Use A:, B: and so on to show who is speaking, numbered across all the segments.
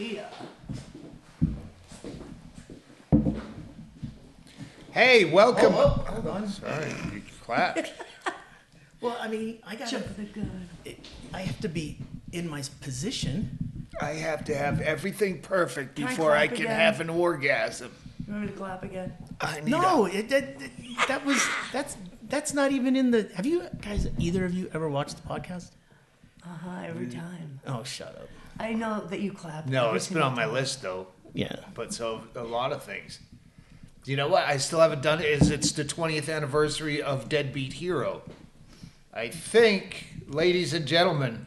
A: Yeah.
B: Hey, welcome.
A: Oh, hold on.
B: Sorry, you clapped.
A: Well, I mean, I have to be in my position.
B: I have to have everything perfect
C: Can I
B: before I
C: clap
B: can
C: again?
B: have an orgasm.
C: You want me to clap again?
B: I need
A: No, that's not even in the. Have you guys, either of you, ever watched the podcast?
C: Every time.
A: Oh, shut up.
C: I know that you clap.
B: No,
C: every
B: it's been
C: single
B: on my
C: time.
B: list though.
A: Yeah.
B: But so a lot of things. Do you know what I still haven't done? It's the 20th anniversary of Deadbeat Hero. I think, ladies and gentlemen,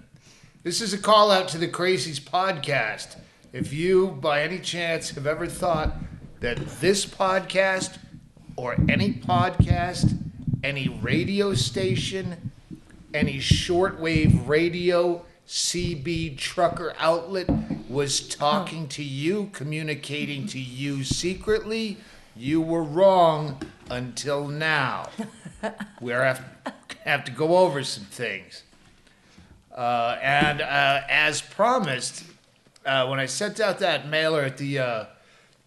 B: this is a call out to the Crazies podcast. If you, by any chance, have ever thought that this podcast or any podcast, any radio station, any shortwave radio, CB trucker outlet was talking to you, communicating to you secretly, you were wrong until now. We have to go over some things. And as promised, when I sent out that mailer at the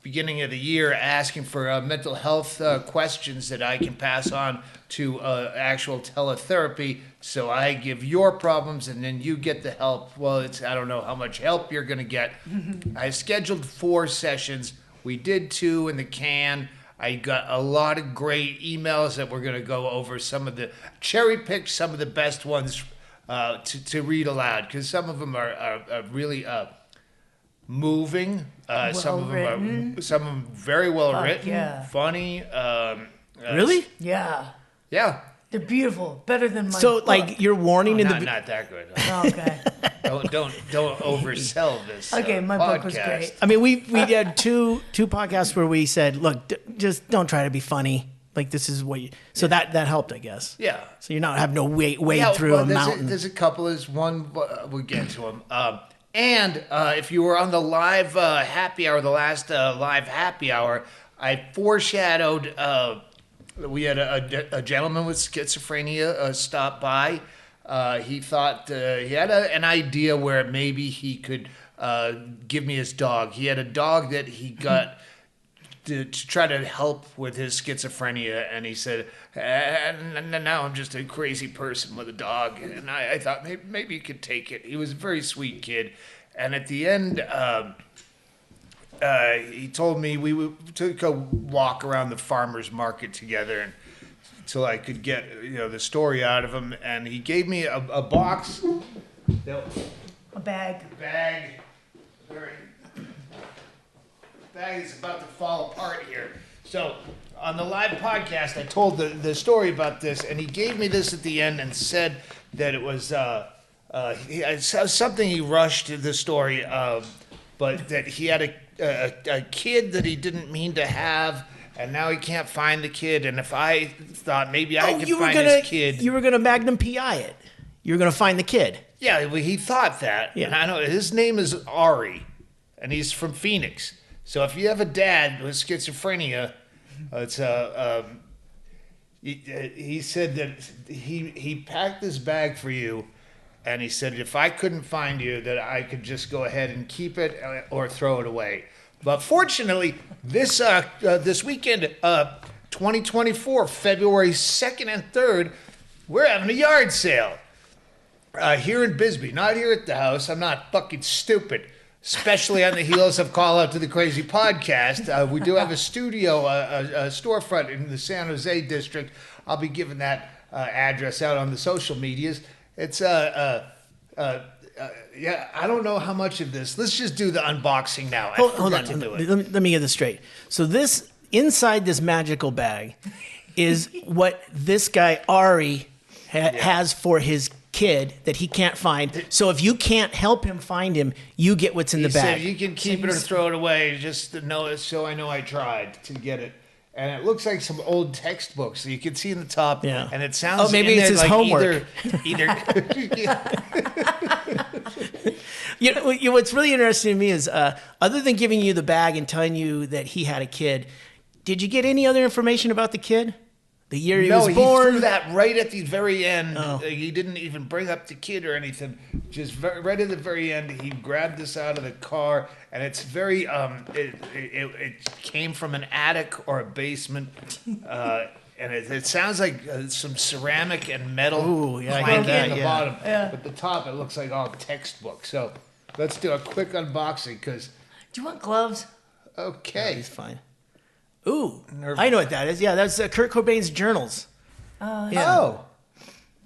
B: beginning of the year asking for mental health questions that I can pass on to actual teletherapy, so I give your problems and then you get the help. Well, I don't know how much help you're going to get. I scheduled 4 sessions. We did 2 in the can. I got a lot of great emails that we're going to go over, cherry pick some of the best ones to read aloud, because some of them are really moving. Some of them very well written,
C: yeah.
B: funny.
A: Really?
C: Yeah.
B: Yeah.
C: They're beautiful. Better than my
A: So,
C: book.
A: like, you're warning in the.
B: Not that good.
C: Oh, okay.
B: Don't oversell this.
C: Okay, my book was
B: podcast.
C: great.
A: I mean, we had two podcasts where we said, look, just don't try to be funny. Like, this is what you. So that helped, I guess.
B: Yeah.
A: So you're not having to wade through
B: well,
A: a
B: there's
A: mountain.
B: There's a couple. There's one. We'll get to them. And if you were on the live happy hour, the last live happy hour, I foreshadowed. We had a gentleman with schizophrenia stop by. He thought he had an idea where maybe he could give me his dog. He had a dog that he got to try to help with his schizophrenia, and he said, and now I'm just a crazy person with a dog. And I thought maybe he could take it. He was a very sweet kid. And at the end, he told me we took a walk around the farmer's market together until I could get the story out of him. And he gave me a box.
C: A bag.
B: Bag is about to fall apart here. So on the live podcast, I told the story about this, and he gave me this at the end and said that it was something he rushed to the story, but that he had a kid that he didn't mean to have, and now he can't find the kid. And if I thought maybe I could find his kid,
A: you were gonna Magnum PI it. You were gonna find the kid.
B: yeah, well, he thought that.
A: Yeah.
B: And I know his name is Ari, and he's from Phoenix. So if you have a dad with schizophrenia, it's he said that he packed this bag for you, and he said if I couldn't find you, that I could just go ahead and keep it or throw it away. But fortunately, this weekend, 2024, February 2nd and 3rd, we're having a yard sale here in Bisbee. Not here at the house. I'm not fucking stupid. Especially on the heels of Call Out to the Crazy podcast. We do have a studio, a storefront in the San Jose district. I'll be giving that address out on the social medias. It's, yeah, I don't know how much of this. Let's just do the unboxing now.
A: Hold on. Let me get this straight. So this, inside this magical bag is what this guy, Ari, has for his kid that he can't find. So if you can't help him find him, you get what's in the bag.
B: Said you can keep it or throw it away, just to know it, so I know I tried to get it. And it looks like some old textbooks. So you can see in the top.
A: Yeah.
B: And it sounds.
A: maybe
B: in
A: it's
B: there
A: his
B: like
A: homework.
B: Either.
A: What's really interesting to me is, other than giving you the bag and telling you that he had a kid, did you get any other information about the kid? The year he
B: No,
A: was
B: he
A: born.
B: threw that right at the very end.
A: Oh.
B: He didn't even bring up the kid or anything. Just right at the very end, he grabbed this out of the car, and it's very. It came from an attic or a basement, and it sounds like some ceramic and metal
A: Ooh, yeah, I
B: clanking
A: get that,
B: in the
A: yeah.
B: bottom.
C: Yeah.
B: But the top, it looks like all textbook. So let's do a quick unboxing, because
C: Do you want gloves?
B: okay.
A: He's fine. Ooh, I know what that is. Yeah, that's Kurt Cobain's journals. Yeah.
B: Oh,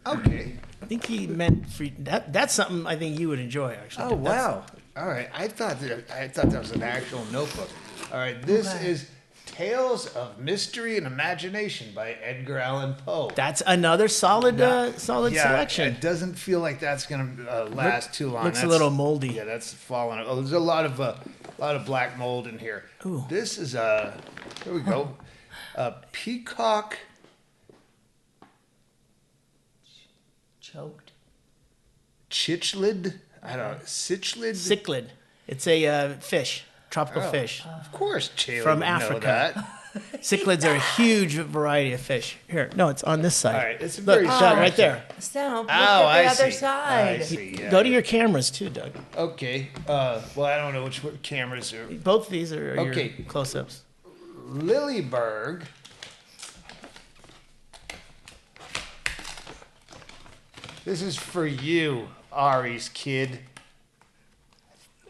B: okay.
A: I think he meant for that's something I think you would enjoy, actually.
B: Oh wow! All right, I thought that was an actual notebook. All right, this is Tales of Mystery and Imagination by Edgar Allan Poe.
A: That's another solid selection.
B: It doesn't feel like that's gonna last too long.
A: Looks a little moldy.
B: Yeah, that's falling. Oh, there's a lot of black mold in here.
A: Ooh.
B: This is here we go. Peacock.
C: Choked.
B: Chichlid. I don't know. Cichlid.
A: Cichlid. It's a fish, tropical
B: Oh.
A: fish.
B: Of course, Chaille
A: From
B: would know
A: Africa.
B: that.
A: Cichlids are a huge variety of fish. Here, no, it's on this side.
B: All right, it's a
A: Look,
B: very
A: Doug, right there.
C: Stanhope, look
B: Oh,
C: at the
B: I
C: other
B: see.
C: side.
B: I see. Yeah.
A: Go to your cameras too, Doug.
B: Okay. Well, I don't know which cameras are.
A: Both of these are
B: Okay.
A: your close-ups.
B: Lilyberg. This is for you, Ari's kid.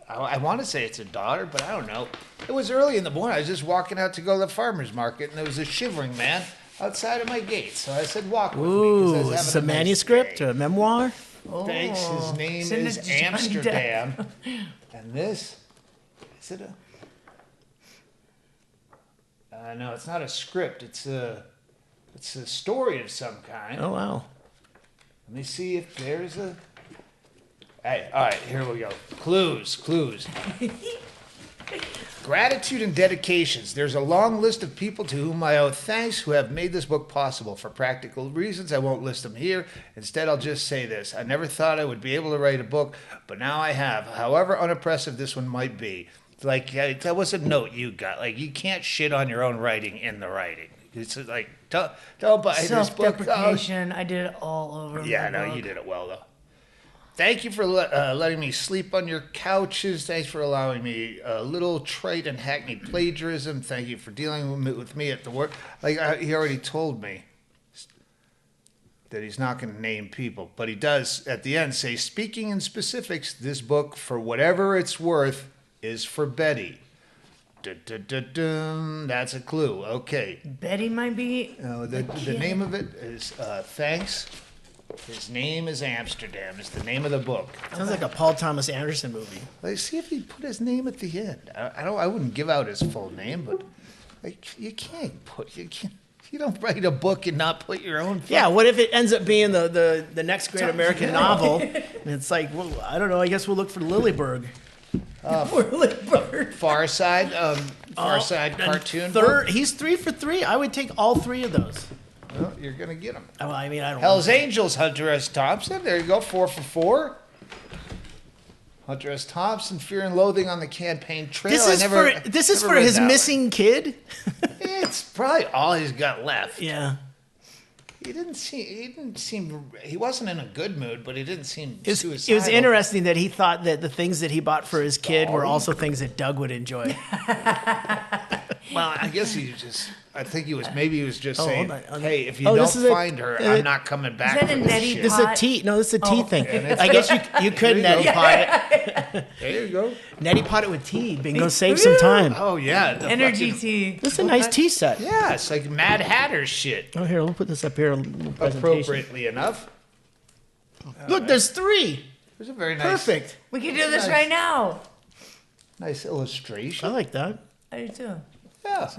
B: I want to say it's a daughter, but I don't know. It was early in the morning. I was just walking out to go to the farmer's market, and there was a shivering man outside of my gate. So I said, walk with me. 'Cause I was
A: Ooh,
B: having
A: it's a
B: nice
A: manuscript
B: day.
A: or a memoir?
B: Thanks. His name
C: Send
B: is
C: it to Johnny
B: Amsterdam. And this, is it a... no, it's not a script. It's a story of some kind.
A: Oh, wow.
B: Let me see if there's a... Hey, all right, here we go. Clues. Gratitude and dedications. There's a long list of people to whom I owe thanks who have made this book possible. For practical reasons, I won't list them here. Instead, I'll just say this. I never thought I would be able to write a book, but now I have. However unimpressive this one might be. Like, that was a note you got. Like, you can't shit on your own writing in the writing. It's like, don't buy this book.
C: Self-deprecation. I did it all over.
B: Yeah,
C: my
B: no,
C: book.
B: you did it well, though. Thank you for letting me sleep on your couches. Thanks for allowing me a little trite and hackneyed plagiarism. Thank you for dealing with me at the work. Like, he already told me that he's not going to name people, but he does at the end say, speaking in specifics, this book, for whatever it's worth, is for Betty. Dun. That's a clue. Okay.
C: Betty might be.
B: The name of it is Thanks. His name is Amsterdam. Is the name of the book.
A: Sounds like a Paul Thomas Anderson movie.
B: Let's see if he put his name at the end. I wouldn't give out his full name, but like you don't write a book and not put your own.
A: Yeah, what if it ends up being the next great American novel? And it's like, well, I don't know. I guess we'll look for Lilyberg.
B: Far Side cartoon.
A: He's 3 for 3. I would take all 3 of those.
B: Well, you're gonna get him.
A: Oh, I mean, I don't.
B: Hell's Angels, Hunter S. Thompson. There you go, 4 for 4. Hunter S. Thompson, Fear and Loathing on the Campaign Trail.
A: This is for his missing kid.
B: It's probably all he's got left.
A: Yeah.
B: He wasn't in a good mood, but he didn't seem
A: It
B: suicidal.
A: was interesting that he thought that the things that he bought for his kid were also things that Doug would enjoy.
B: Well, I guess I think he was just saying,
A: hold on.
B: hey, if you
A: Oh,
B: don't
A: this is a-
B: find her, I'm not coming back
C: that
B: for
C: a
B: this
C: neti
B: shit.
A: This is a
C: pot?
A: tea. No, this is a tea thing.
B: it's-
A: I guess you could
B: There you
A: neti
B: go.
A: pot it.
B: There you go.
A: Neti pot it with tea. Bingo, save some time.
B: Oh, yeah. the
C: Energy
B: fucking-
C: tea.
A: This is a nice tea set.
B: Yeah, it's like Mad Hatter shit.
A: Oh, here, we'll put this up here. A little presentation.
B: Appropriately enough.
A: Look, there's 3.
B: There's a very nice,
A: Perfect.
C: We can do this right now.
B: nice illustration.
A: I like that.
C: I do too.
B: Yeah.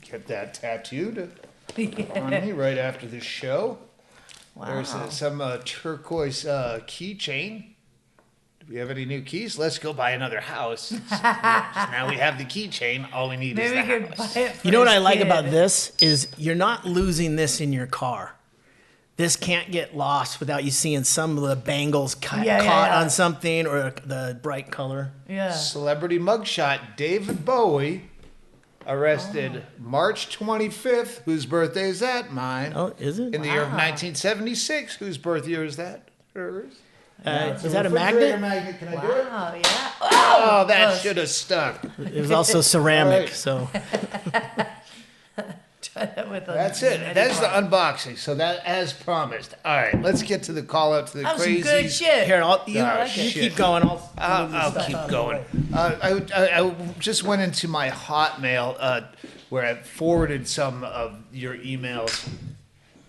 B: Get that tattooed on me right after the show.
C: Wow.
B: There's some turquoise keychain. Do we have any new keys? Let's go buy another house. Now we have the keychain. All we need
C: Maybe we
B: is the
C: could
B: house.
C: buy it for
A: You know what
C: his
A: I like
C: kid.
A: about this is you're not losing this in your car. This can't get lost without you seeing some of the bangles caught
C: Yeah.
A: on something or the bright color.
C: Yeah.
B: Celebrity mugshot, David Bowie. arrested March 25th. Whose birthday is that? Mine.
A: Oh, is it?
B: In the year of 1976. Whose birth year is that? Hers.
A: Is that a
B: Refrigerator
A: magnet?
B: Can I do it?
C: Wow, yeah.
B: Oh, that
C: close.
B: should have stuck.
A: It was also ceramic,
B: All right.
A: so
C: Try that with a
B: That's it.
C: mini
B: That's the
C: bar.
B: unboxing. So that, as promised. All right, let's get to the call out to the
C: That was some good
B: Crazies.
C: shit.
A: here,
B: Oh,
A: you
B: shit.
A: keep going.
B: I'll keep going. I just went into my Hotmail where I forwarded some of your emails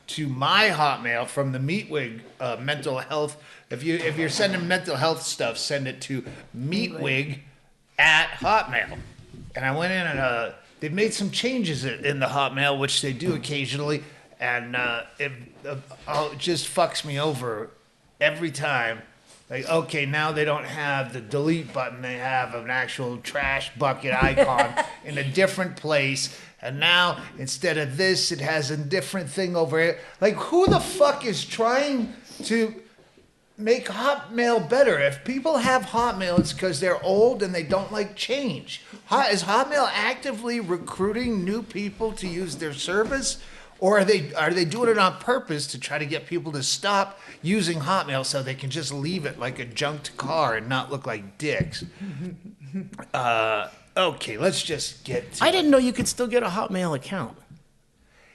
B: to my Hotmail from the Meatwig mental health. If you're sending mental health stuff, send it to Meatwig at Hotmail. And I went in and they've made some changes in the Hotmail, which they do occasionally, and it just fucks me over every time. Like, okay, now they don't have the delete button. They have an actual trash bucket icon in a different place. And now, instead of this, it has a different thing over here. Like, who the fuck is trying to make Hotmail better? If people have Hotmail, it's because they're old and they don't like change. Is Hotmail actively recruiting new people to use their service? Or are they doing it on purpose to try to get people to stop using Hotmail so they can just leave it like a junked car and not look like dicks? Okay, let's just get to
A: I didn't know you could still get a Hotmail account.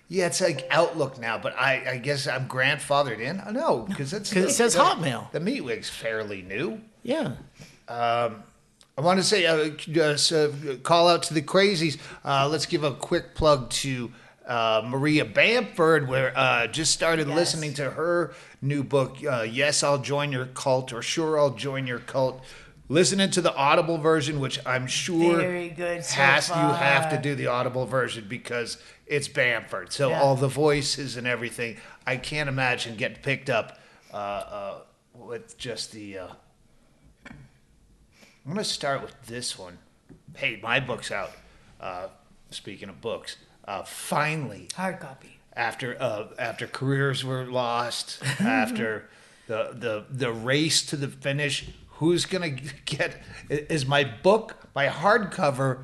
B: Yeah, it's like Outlook now, but I guess I'm grandfathered in. I know, because it
A: says Hotmail.
B: The Meatwig's fairly new.
A: Yeah.
B: I want to say, call out to the Crazies. Let's give a quick plug to Maria Bamford, where just started listening to her new book, Yes, I'll Join Your Cult, or Sure, I'll Join Your Cult. Listening to the Audible version, which I'm sure
C: Very good so
B: you have to
C: far.
B: do the Audible version because it's Bamford. So all the voices and everything, I can't imagine getting picked up with just the... I'm going to start with this one. Hey, my book's out. Speaking of books, finally,
C: Hard copy.
B: after careers were lost, after the race to the finish, who's gonna get? Is my book, my hardcover,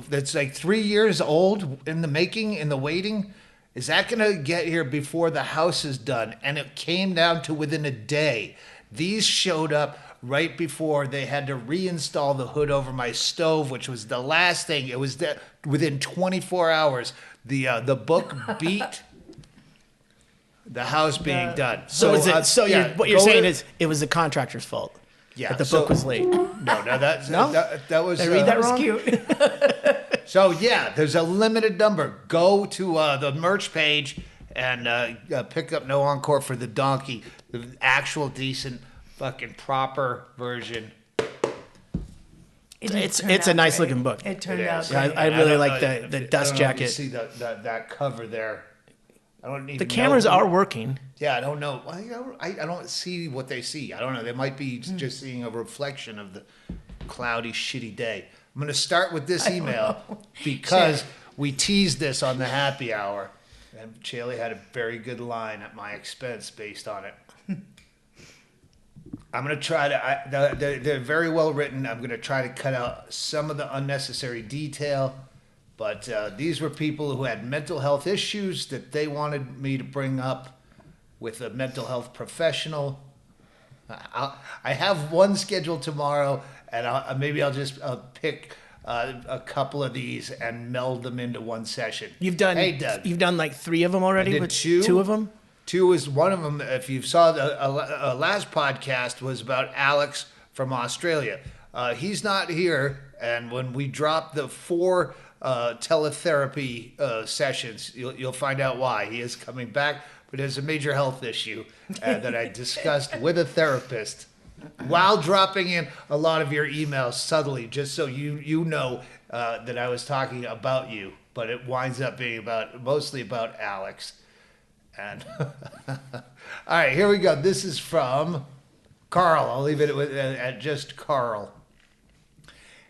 B: that's like 3 years old in the making, in the waiting? Is that gonna get here before the house is done? And it came down to within a day. These showed up right before they had to reinstall the hood over my stove, which was the last thing. It was that within 24 hours, the book beat the house being done.
A: What you're saying is it was the contractor's fault.
B: Yeah,
A: That the book was late.
B: No, that was.
A: Did I read that
C: That was
A: wrong?
C: cute.
B: So yeah, there's a limited number. Go to the merch page and pick up No Encore for the Donkey, the actual decent, fucking proper version.
C: It did
A: It's
C: turn
A: a
C: out
A: nice
C: great.
A: looking book.
C: It turned
B: It
C: out
B: is.
C: great.
A: I
B: And
A: really
B: don't
A: like
B: know
A: the
B: if-
A: dust
B: I don't know if
A: jacket.
B: you see that cover there. I don't even
A: The
B: know
A: cameras
B: who-
A: are working.
B: Yeah, I don't know. I don't see what they see. I don't know. They might be just seeing a reflection of the cloudy, shitty day. I'm going to start with this email because we teased this on the happy hour. And Chaille had a very good line at my expense based on it. I'm going to try to, they're very well written. I'm going to try to cut out some of the unnecessary detail. But these were people who had mental health issues that they wanted me to bring up with a mental health professional. I have one scheduled tomorrow, and maybe I'll just pick a couple of these and meld them into one session.
A: You've done.
B: Hey, Doug.
A: You've done like 3 of them already.
B: I did
A: with
B: 2.
A: Two of them.
B: 2 is one of them. If you saw the last podcast was about Alex from Australia. He's not here, and when we drop the 4 teletherapy sessions, you'll find out why. He is coming back, but there's a major health issue that I discussed with a therapist while dropping in a lot of your emails subtly, just so you know that I was talking about you, but it winds up being mostly about Alex. And all right, here we go. This is from Carl. I'll leave it at just Carl.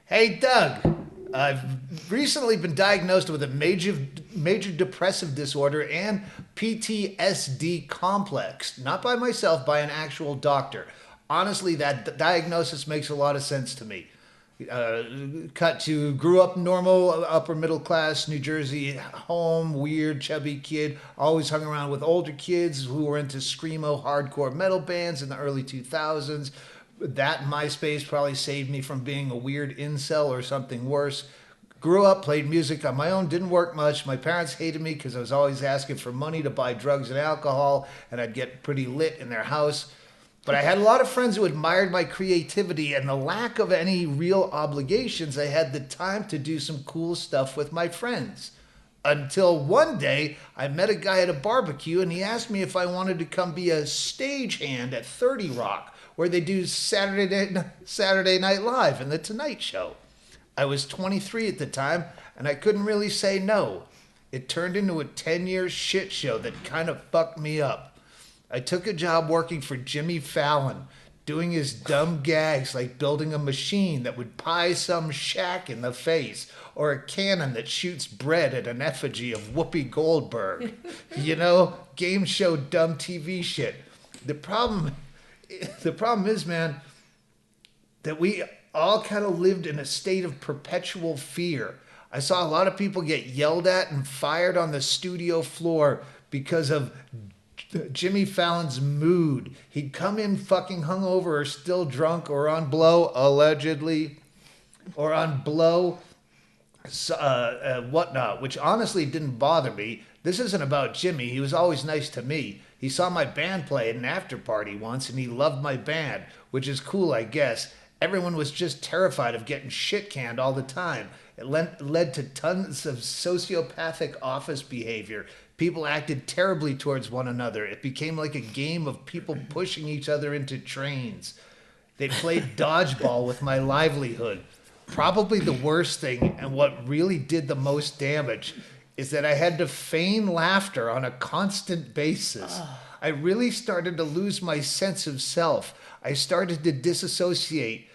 B: Hey, Doug. I've recently been diagnosed with a major depressive disorder and PTSD complex. Not by myself, by an actual doctor. Honestly, that diagnosis makes a lot of sense to me. Cut to grew up normal, upper middle class, New Jersey home, weird, chubby kid. Always hung around with older kids who were into screamo, hardcore metal bands in the early 2000s. That MySpace probably saved me from being a weird incel or something worse. Grew up, played music on my own, didn't work much. My parents hated me because I was always asking for money to buy drugs and alcohol, and I'd get pretty lit in their house. But I had a lot of friends who admired my creativity and the lack of any real obligations. I had the time to do some cool stuff with my friends. Until one day, I met a guy at a barbecue and he asked me if I wanted to come be a stagehand at 30 Rock, where they do Saturday Night Live and The Tonight Show. I was 23 at the time and I couldn't really say no. It turned into a 10-year shit show that kind of fucked me up. I took a job working for Jimmy Fallon, doing his dumb gags like building a machine that would pie some shack in the face, or a cannon that shoots bread at an effigy of Whoopi Goldberg. You know, game show dumb TV shit. The problem is, man, that we all kind of lived in a state of perpetual fear. I saw a lot of people get yelled at and fired on the studio floor because of Jimmy Fallon's mood. He'd come in fucking hungover or still drunk or on blow, allegedly, or on blow, whatnot, which honestly didn't bother me. This isn't about Jimmy. He was always nice to me. He saw my band play at an after party once and he loved my band, which is cool, I guess. Everyone was just terrified of getting shit canned all the time. It led to tons of sociopathic office behavior. People acted terribly towards one another. It became like a game of people pushing each other into trains. They played dodgeball with my livelihood. Probably the worst thing, and what really did the most damage, is that I had to feign laughter on a constant basis. I really started to lose my sense of self. I started to disassociate.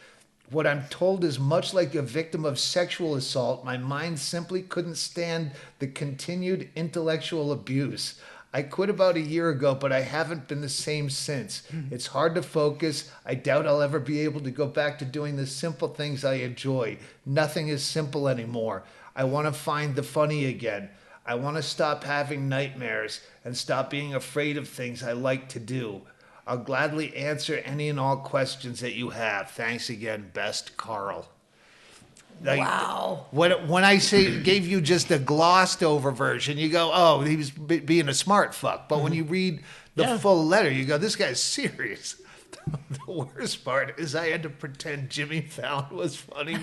B: What I'm told is much like a victim of sexual assault, my mind simply couldn't stand the continued intellectual abuse. I quit about a year ago, but I haven't been the same since. It's hard to focus. I doubt I'll ever be able to go back to doing the simple things I enjoy. Nothing is simple anymore. I want to find the funny again. I want to stop having nightmares and stop being afraid of things I like to do. I'll gladly answer any and all questions that you have. Thanks again, best Carl.
C: Wow.
B: When I gave you just a glossed over version, you go, oh, he was being a smart fuck. But when you read the full letter, you go, this guy's serious. The worst part is I had to pretend Jimmy Fallon was funny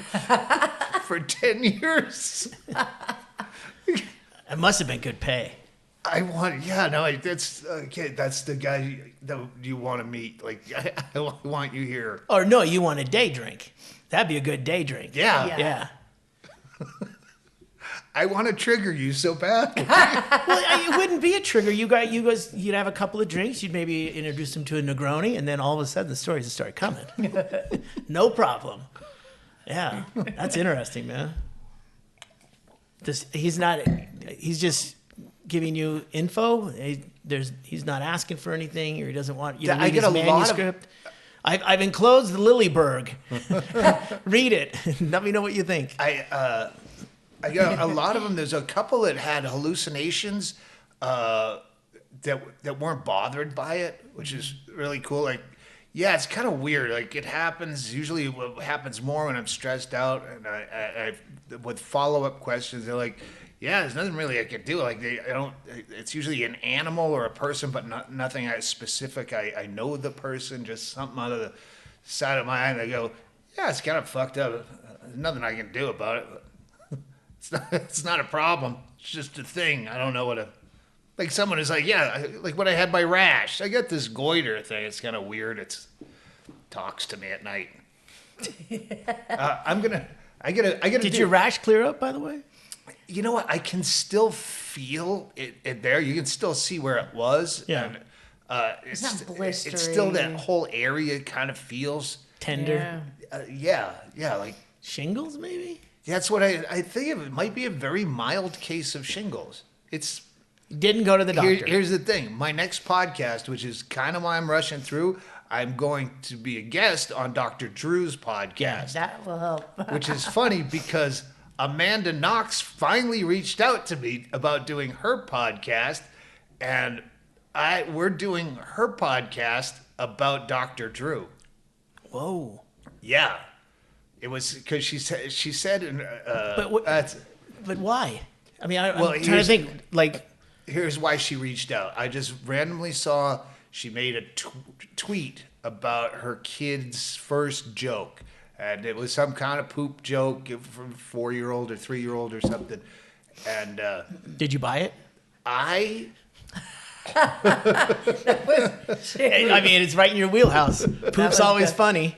B: for 10 years.
A: It must have been good pay.
B: That's the guy that you want to meet. Like, I want you here.
A: Or no, you want a day drink. That'd be a good day drink.
B: Yeah. I want to trigger you so bad.
A: Well, it wouldn't be a trigger. You'd have a couple of drinks. You'd maybe introduce him to a Negroni, and then all of a sudden the stories would start coming. No problem. Yeah, that's interesting, man. He's just giving you info. He's not asking for anything, or he doesn't want you to read his manuscript. I've enclosed the Lilyberg. Read it. Let me know what you think.
B: I got a lot of them. There's a couple that had hallucinations that weren't bothered by it, which is really cool. Like, yeah, it's kind of weird. Like, it happens. Usually, it happens more when I'm stressed out, and I with follow-up questions, they're like, yeah, there's nothing really I can do. Like, it's usually an animal or a person, but nothing specific. I know the person, just something out of the side of my eye. And I go, yeah, it's kind of fucked up. There's nothing I can do about it. It's not a problem. It's just a thing. I don't know like someone is like, yeah, like when I had my rash, I got this goiter thing. It's kind of weird. It talks to me at night. I get.
A: Did your rash clear up, by the way?
B: You know what? I can still feel it there. You can still see where it was.
A: Yeah.
B: And,
C: It's not blistery.
B: It's still that whole area kind of feels
A: Tender.
C: Yeah.
B: Yeah. Like
A: Shingles, maybe?
B: that's what I think of. It might be a very mild case of shingles. It's
A: Didn't go to the doctor.
B: here's the thing. My next podcast, which is kind of why I'm rushing through, I'm going to be a guest on Dr. Drew's podcast.
C: That will help.
B: Which is funny because Amanda Knox finally reached out to me about doing her podcast, and we're doing her podcast about Dr. Drew.
A: Whoa.
B: Yeah, it was because she said,
A: But why? I mean, I'm
B: Well,
A: trying to
B: here's-
A: think. Like,
B: here's why she reached out. I just randomly saw she made a tweet about her kid's first joke. And it was some kind of poop joke from 4-year-old or 3-year-old or something. And
A: did you buy it?
B: I
A: mean, it's right in your wheelhouse. Poop's always funny.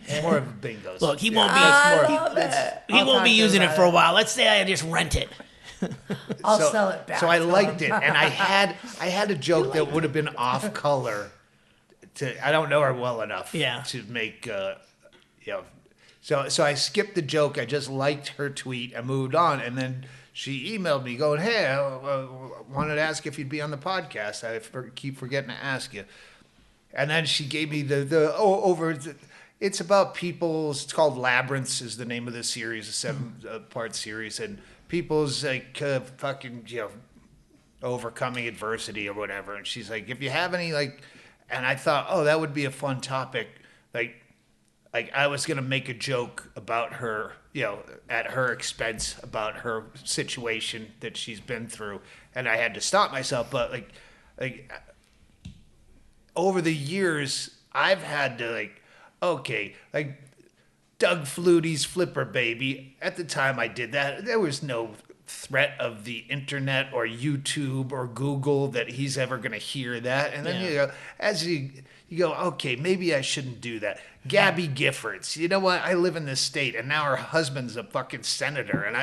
B: it's more of a bingo.
A: Look, he won't be. He won't be using it for a while. Let's say I just rent it.
C: I'll sell it back.
B: So I
C: to
B: liked
C: him.
B: it, and I had a joke that would have been off color. I don't know her well enough.
A: Yeah.
B: To make So I skipped the joke. I just liked her tweet and moved on, and then she emailed me going, "Hey, I wanted to ask if you'd be on the podcast. Keep forgetting to ask you." And then she gave me it's about people's. It's called Labyrinths is the name of the series, a 7-part series, and people's fucking overcoming adversity or whatever. And she's like, if you have any and I thought, oh, that would be a fun topic. Like I was gonna make a joke about her, at her expense about her situation that she's been through, and I had to stop myself. But over the years, I've had to Doug Flutie's Flipper Baby. At the time I did that, there was no threat of the internet or YouTube or Google that he's ever going to hear that. And then you go, okay, maybe I shouldn't do that. Gabby Giffords, you know what? I live in this state, and now her husband's a fucking senator. And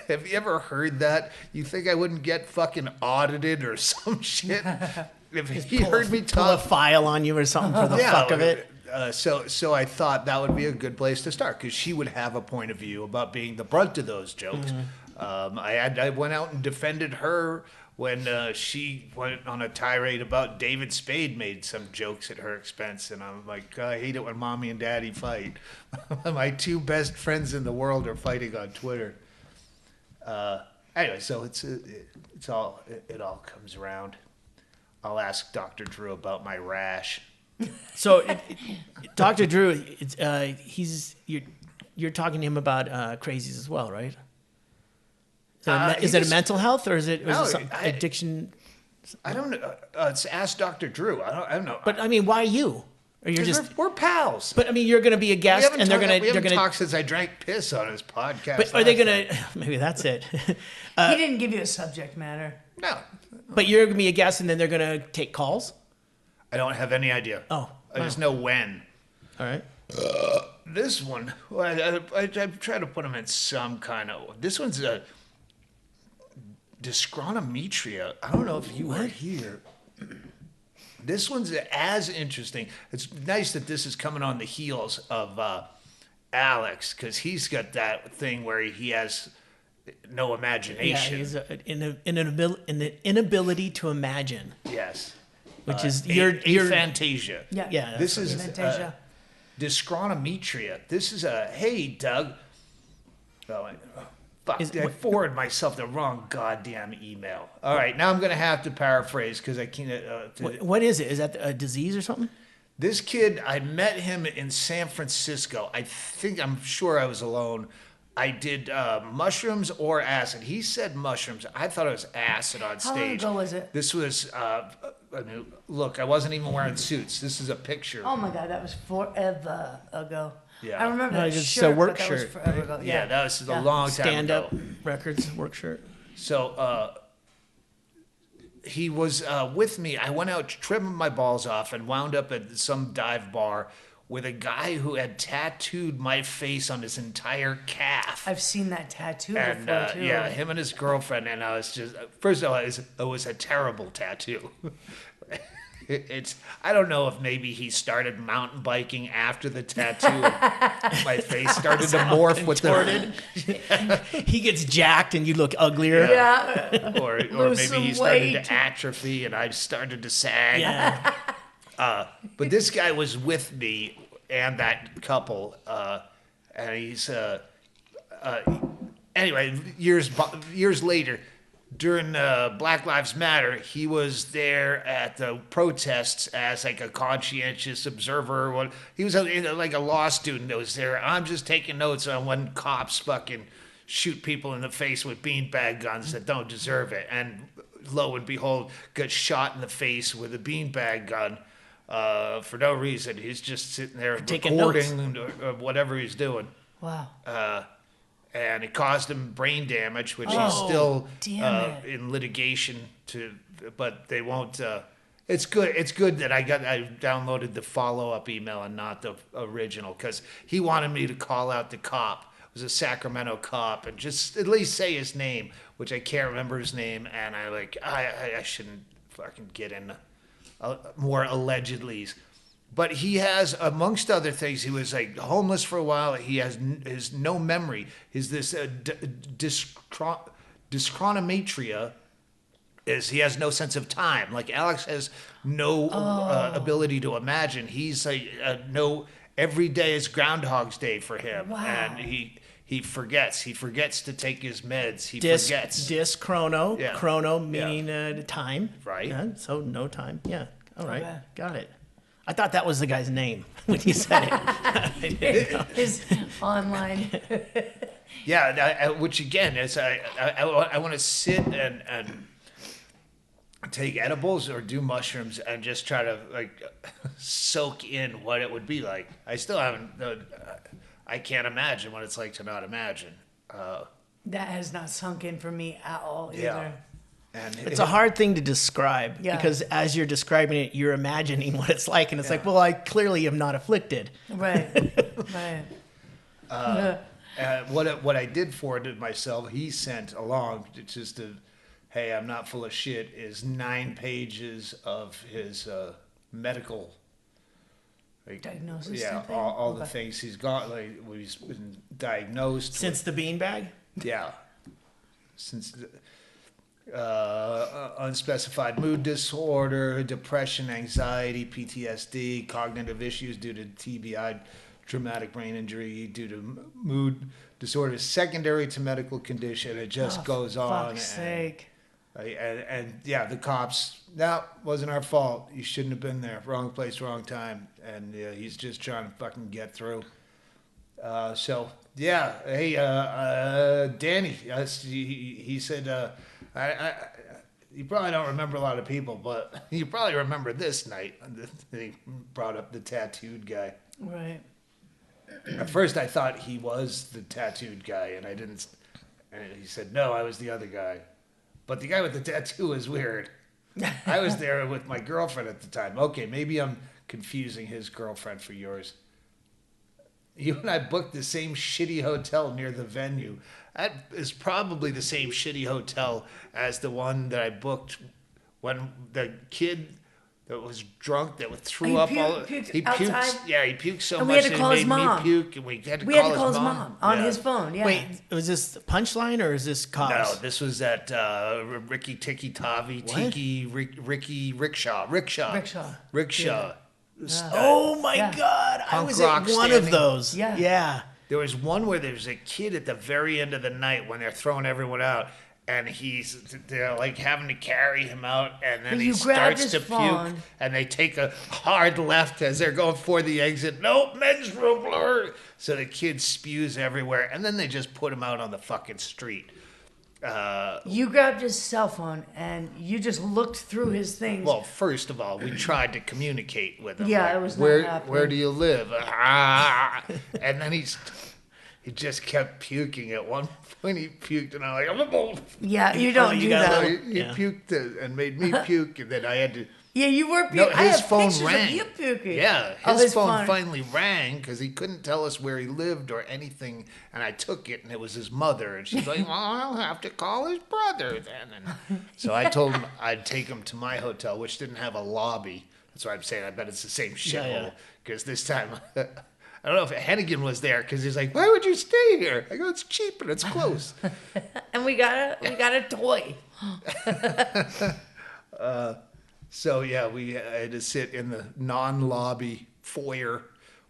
B: have you ever heard that? You think I wouldn't get fucking audited or some shit? If he heard me
A: Pull a
B: talk,
A: file on you or something for the fuck of it.
B: So I thought that would be a good place to start because she would have a point of view about being the brunt of those jokes. I went out and defended her when she went on a tirade about David Spade made some jokes at her expense, and I'm like, I hate it when mommy and daddy fight. My two best friends in the world are fighting on Twitter. Anyway, so it all comes around. I'll ask Dr. Drew about my rash.
A: So, Dr. Drew, you're talking to him about Crazies as well, right? Is it a mental health or is it some addiction?
B: I don't know. It's Ask Dr. Drew. I don't know.
A: But I mean, why you? Or you're just
B: we're pals.
A: But I mean, you're going to be a guest, and they're going to
B: talk since I drank piss on his podcast.
A: But are they going to? Maybe that's it.
C: He didn't give you a subject matter.
B: No.
A: But you're going to be a guest, and then they're going to take calls.
B: I don't have any idea.
A: Oh,
B: I just know when.
A: All right.
B: This one, I try to put them in some kind of. This one's a dyschronometria. I don't know if you were here. This one's as interesting. It's nice that this is coming on the heels of Alex, because he's got that thing where he has no imagination.
A: Yeah, he's an inability to imagine.
B: Yes.
A: Which is
B: your
A: your
B: aphantasia.
A: Yeah.
B: This is
C: Aphantasia.
B: dyschronometria. This is hey, Doug. Oh, fuck. I forwarded myself the wrong goddamn email. All right, now I'm going to have to paraphrase because I can't.
A: What is it? Is that a disease or something?
B: This kid, I met him in San Francisco. I'm sure I was alone. I did mushrooms or acid. He said mushrooms. I thought it was acid on stage.
C: How long ago was it?
B: This was, look, I wasn't even wearing suits. This is a picture.
C: Oh my God, that was forever ago.
B: Yeah.
C: I remember
A: No,
C: that
A: it's
C: shirt,
A: a work
C: but that was
A: shirt,
C: forever ago.
B: Yeah, that was a long time
A: Stand-up
B: ago.
A: records, work shirt.
B: So he was with me. I went out trimming my balls off and wound up at some dive bar with a guy who had tattooed my face on his entire calf.
C: I've seen that tattoo
B: And
C: before too.
B: yeah, him and his girlfriend, and I was just first of all, it was a terrible tattoo. I don't know if maybe he started mountain biking after the tattoo. And my face started to morph with the
A: He gets jacked and you look uglier.
C: Yeah.
B: or
C: Lose
B: maybe he
C: some
B: started
C: weight.
B: to atrophy and I started to sag.
A: Yeah.
B: But this guy was with me and that couple, and he's anyway. Years later, during Black Lives Matter, he was there at the protests as like a conscientious observer. He was like a law student that was there. I'm just taking notes on when cops fucking shoot people in the face with beanbag guns that don't deserve it, and lo and behold, got shot in the face with a beanbag gun for no reason. He's just sitting there
A: taking
B: recording or whatever he's doing.
C: Wow.
B: And it caused him brain damage, which he's still
C: damn it.
B: in litigation but they won't. It's good. It's good that I downloaded the follow-up email and not the original, because he wanted me to call out the cop. It was a Sacramento cop, and just at least say his name, which I can't remember his name, and I shouldn't fucking get into more allegedlys. But he has, amongst other things, he was like homeless for a while. He has no memory. He's this dyschronometria. He has no sense of time. Like Alex has no ability to imagine. He's like every day is Groundhog's Day for him.
C: Wow.
B: And he forgets. He forgets to take his meds. He forgets.
A: Dyschrono.
B: Yeah.
A: Chrono meaning time.
B: Right.
A: Yeah, so no time. Yeah. All right.
C: Okay.
A: Got it. I thought that was the guy's name when you said it. I didn't know.
C: His online.
B: Yeah, which again is I want to sit and take edibles or do mushrooms and just try to like soak in what it would be like. I still haven't. I can't imagine what it's like to not imagine.
C: That has not sunk in for me at all either.
B: Yeah. And
A: It's a hard thing to describe
C: Yeah.
A: because as you're describing it, you're imagining what it's like, and it's like, well, I clearly am not afflicted.
C: Right. Right.
B: What I did forward to myself, he sent along just to, hey, I'm not full of shit, is 9 pages of his medical. Like,
C: Diagnosis
B: yeah,
C: type thing?
B: all the
C: Okay.
B: things he's got. Like he's been diagnosed
A: Since the beanbag?
B: yeah, since unspecified mood disorder, depression, anxiety, PTSD, cognitive issues due to TBI, traumatic brain injury, due to mood disorders secondary to medical condition. It just goes on.
C: Fuck's sake.
B: And yeah, the cops, no, wasn't our fault. You shouldn't have been there. Wrong place, wrong time. And he's just trying to fucking get through. So yeah, hey, Danny, he said, you probably don't remember a lot of people, but you probably remember this night. He brought up the tattooed guy.
C: Right.
B: At first, I thought he was the tattooed guy, and I didn't. And he said, no, I was the other guy. But the guy with the tattoo is weird. I was there with my girlfriend at the time. Okay, maybe I'm confusing his girlfriend for yours. You and I booked the same shitty hotel near the venue. That is probably the same shitty hotel as the one that I booked when the kid that was drunk that threw up all.
C: Puked outside?
B: Yeah, he puked so
C: And we
B: much
C: had to
B: that
C: call
B: he
C: his
B: made me
C: mom.
B: puke, and we had to
C: We
B: call
C: had to call his mom on
B: Yeah.
C: his phone. Yeah.
A: Wait, was this Punchline or is this Cops?
B: No, this was at Ricky Tiki Tavi
A: What?
B: Tiki Ricky Rickshaw.
C: Rickshaw.
A: Oh my
C: Yeah.
A: God! I
B: Punk
A: was
B: rock
A: at one of
B: standing.
A: those.
C: Yeah.
A: Yeah.
B: There was one where there's a kid at the very end of the night when they're throwing everyone out, and they're like having to carry him out, and then
C: But
B: he
C: you grabbed
B: starts
C: his
B: to
C: phone.
B: puke, and they take a hard left as they're going for the exit. Nope, men's room blur. So the kid spews everywhere, and then they just put him out on the fucking street.
C: You grabbed his cell phone and you just looked through his things.
B: Well, first of all, we tried to communicate with him.
C: Yeah,
B: like,
C: it was not
B: where
C: happening.
B: do you live? Ah. And then he just kept puking. At one point, he puked, and I'm like,
C: yeah, you don't
A: you
C: do
A: gotta
C: that.
A: look-
B: he
A: Yeah.
B: puked and made me puke, and then I had to.
C: Yeah, you were
B: No,
C: puking. I
B: his
C: have
B: phone
C: pictures
B: rang.
C: of you puking.
B: Yeah,
C: Oh,
B: his phone finally rang because he couldn't tell us where he lived or anything, and I took it, and it was his mother, and she's like, "Well, I'll have to call his brother then." And so I told him I'd take him to my hotel, which didn't have a lobby. That's why I'm saying I bet it's the same shithole because this time. I don't know if Hennigan was there because he's like, "Why would you stay here?" I go, "It's cheap and it's close."
C: And we got a toy.
B: So yeah, we had to sit in the non-lobby foyer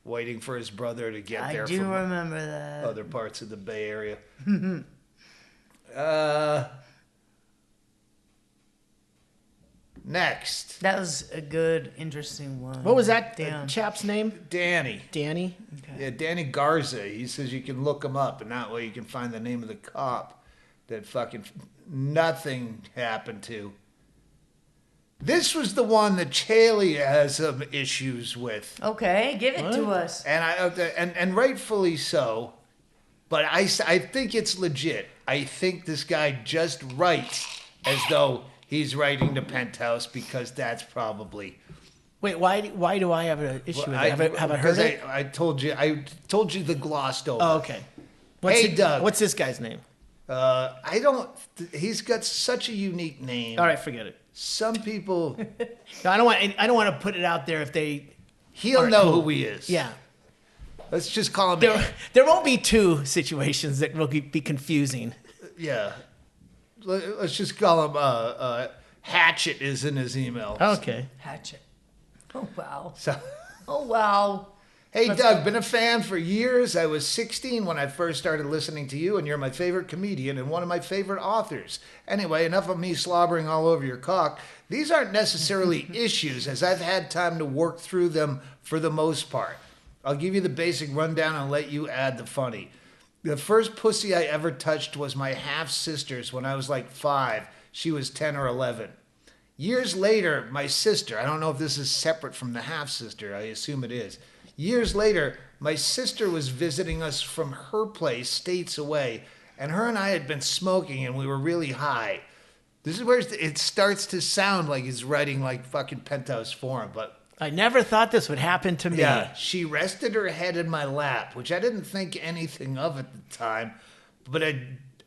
B: waiting for his brother to get there
C: I do
B: from
C: remember that.
B: other parts of the Bay Area. Next,
C: That was a good, interesting one.
A: What was that
C: Damn.
A: chap's name?
B: Danny.
A: Danny?
B: Yeah, Danny Garza. He says you can look him up, and that way you can find the name of the cop that fucking nothing happened to. This was the one that Chaille has some issues with,
C: Okay, give it to us.
B: and rightfully so. But I think it's legit. I think this guy just writes as though he's writing to Penthouse because that's probably.
A: Wait, why do I have an issue with it? Have I heard it?
B: I told you the glossed over.
A: Oh, okay.
B: Doug.
A: What's this guy's name?
B: I don't. He's got such a unique name.
A: All right, forget it.
B: Some people.
A: No, I don't want to put it out there if they.
B: He'll
A: Alright,
B: know
A: cool.
B: who he is.
A: Yeah.
B: Let's just call him.
A: There won't be two situations that will be confusing.
B: Yeah. Let's just call him. Hatchet is in his email.
A: Okay.
C: Hatchet. Oh, wow.
B: So.
C: Oh, wow.
B: Hey, Doug, been a fan for years. I was 16 when I first started listening to you, and you're my favorite comedian and one of my favorite authors. Anyway, enough of me slobbering all over your cock. These aren't necessarily issues, as I've had time to work through them for the most part. I'll give you the basic rundown and let you add the funny. The first pussy I ever touched was my half-sister's when I was like 5. She was 10 or 11. Years later, my sister, I don't know if this is separate from the half-sister, I assume it is. Years later, my sister was visiting us from her place, states away, and her and I had been smoking and we were really high. This is where it starts to sound like he's writing like fucking Penthouse Forum, but...
A: I never thought this would happen to me.
B: Yeah, she rested her head in my lap, which I didn't think anything of at the time, but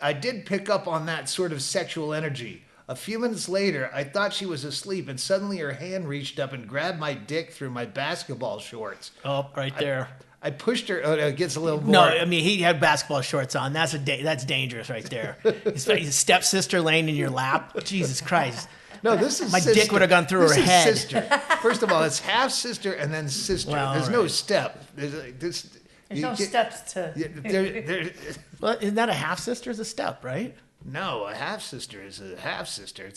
B: I did pick up on that sort of sexual energy. A few minutes later, I thought she was asleep, and suddenly her hand reached up and grabbed my dick through my basketball shorts.
A: Oh, right there.
B: I pushed her. Oh, it gets a little more.
A: No, I mean, he had basketball shorts on. That's dangerous right there. His stepsister laying in your lap. Jesus Christ.
B: No, this is
A: my
B: sister.
A: dick would have gone through
B: this
A: her
B: is
A: head.
B: Sister. First of all, it's half sister and then sister.
A: Well,
B: There's
A: all
B: no
A: right.
B: step.
C: There's no steps to...
A: Well, isn't that a half sister? Is a step, right?
B: No, a half sister is a half sister.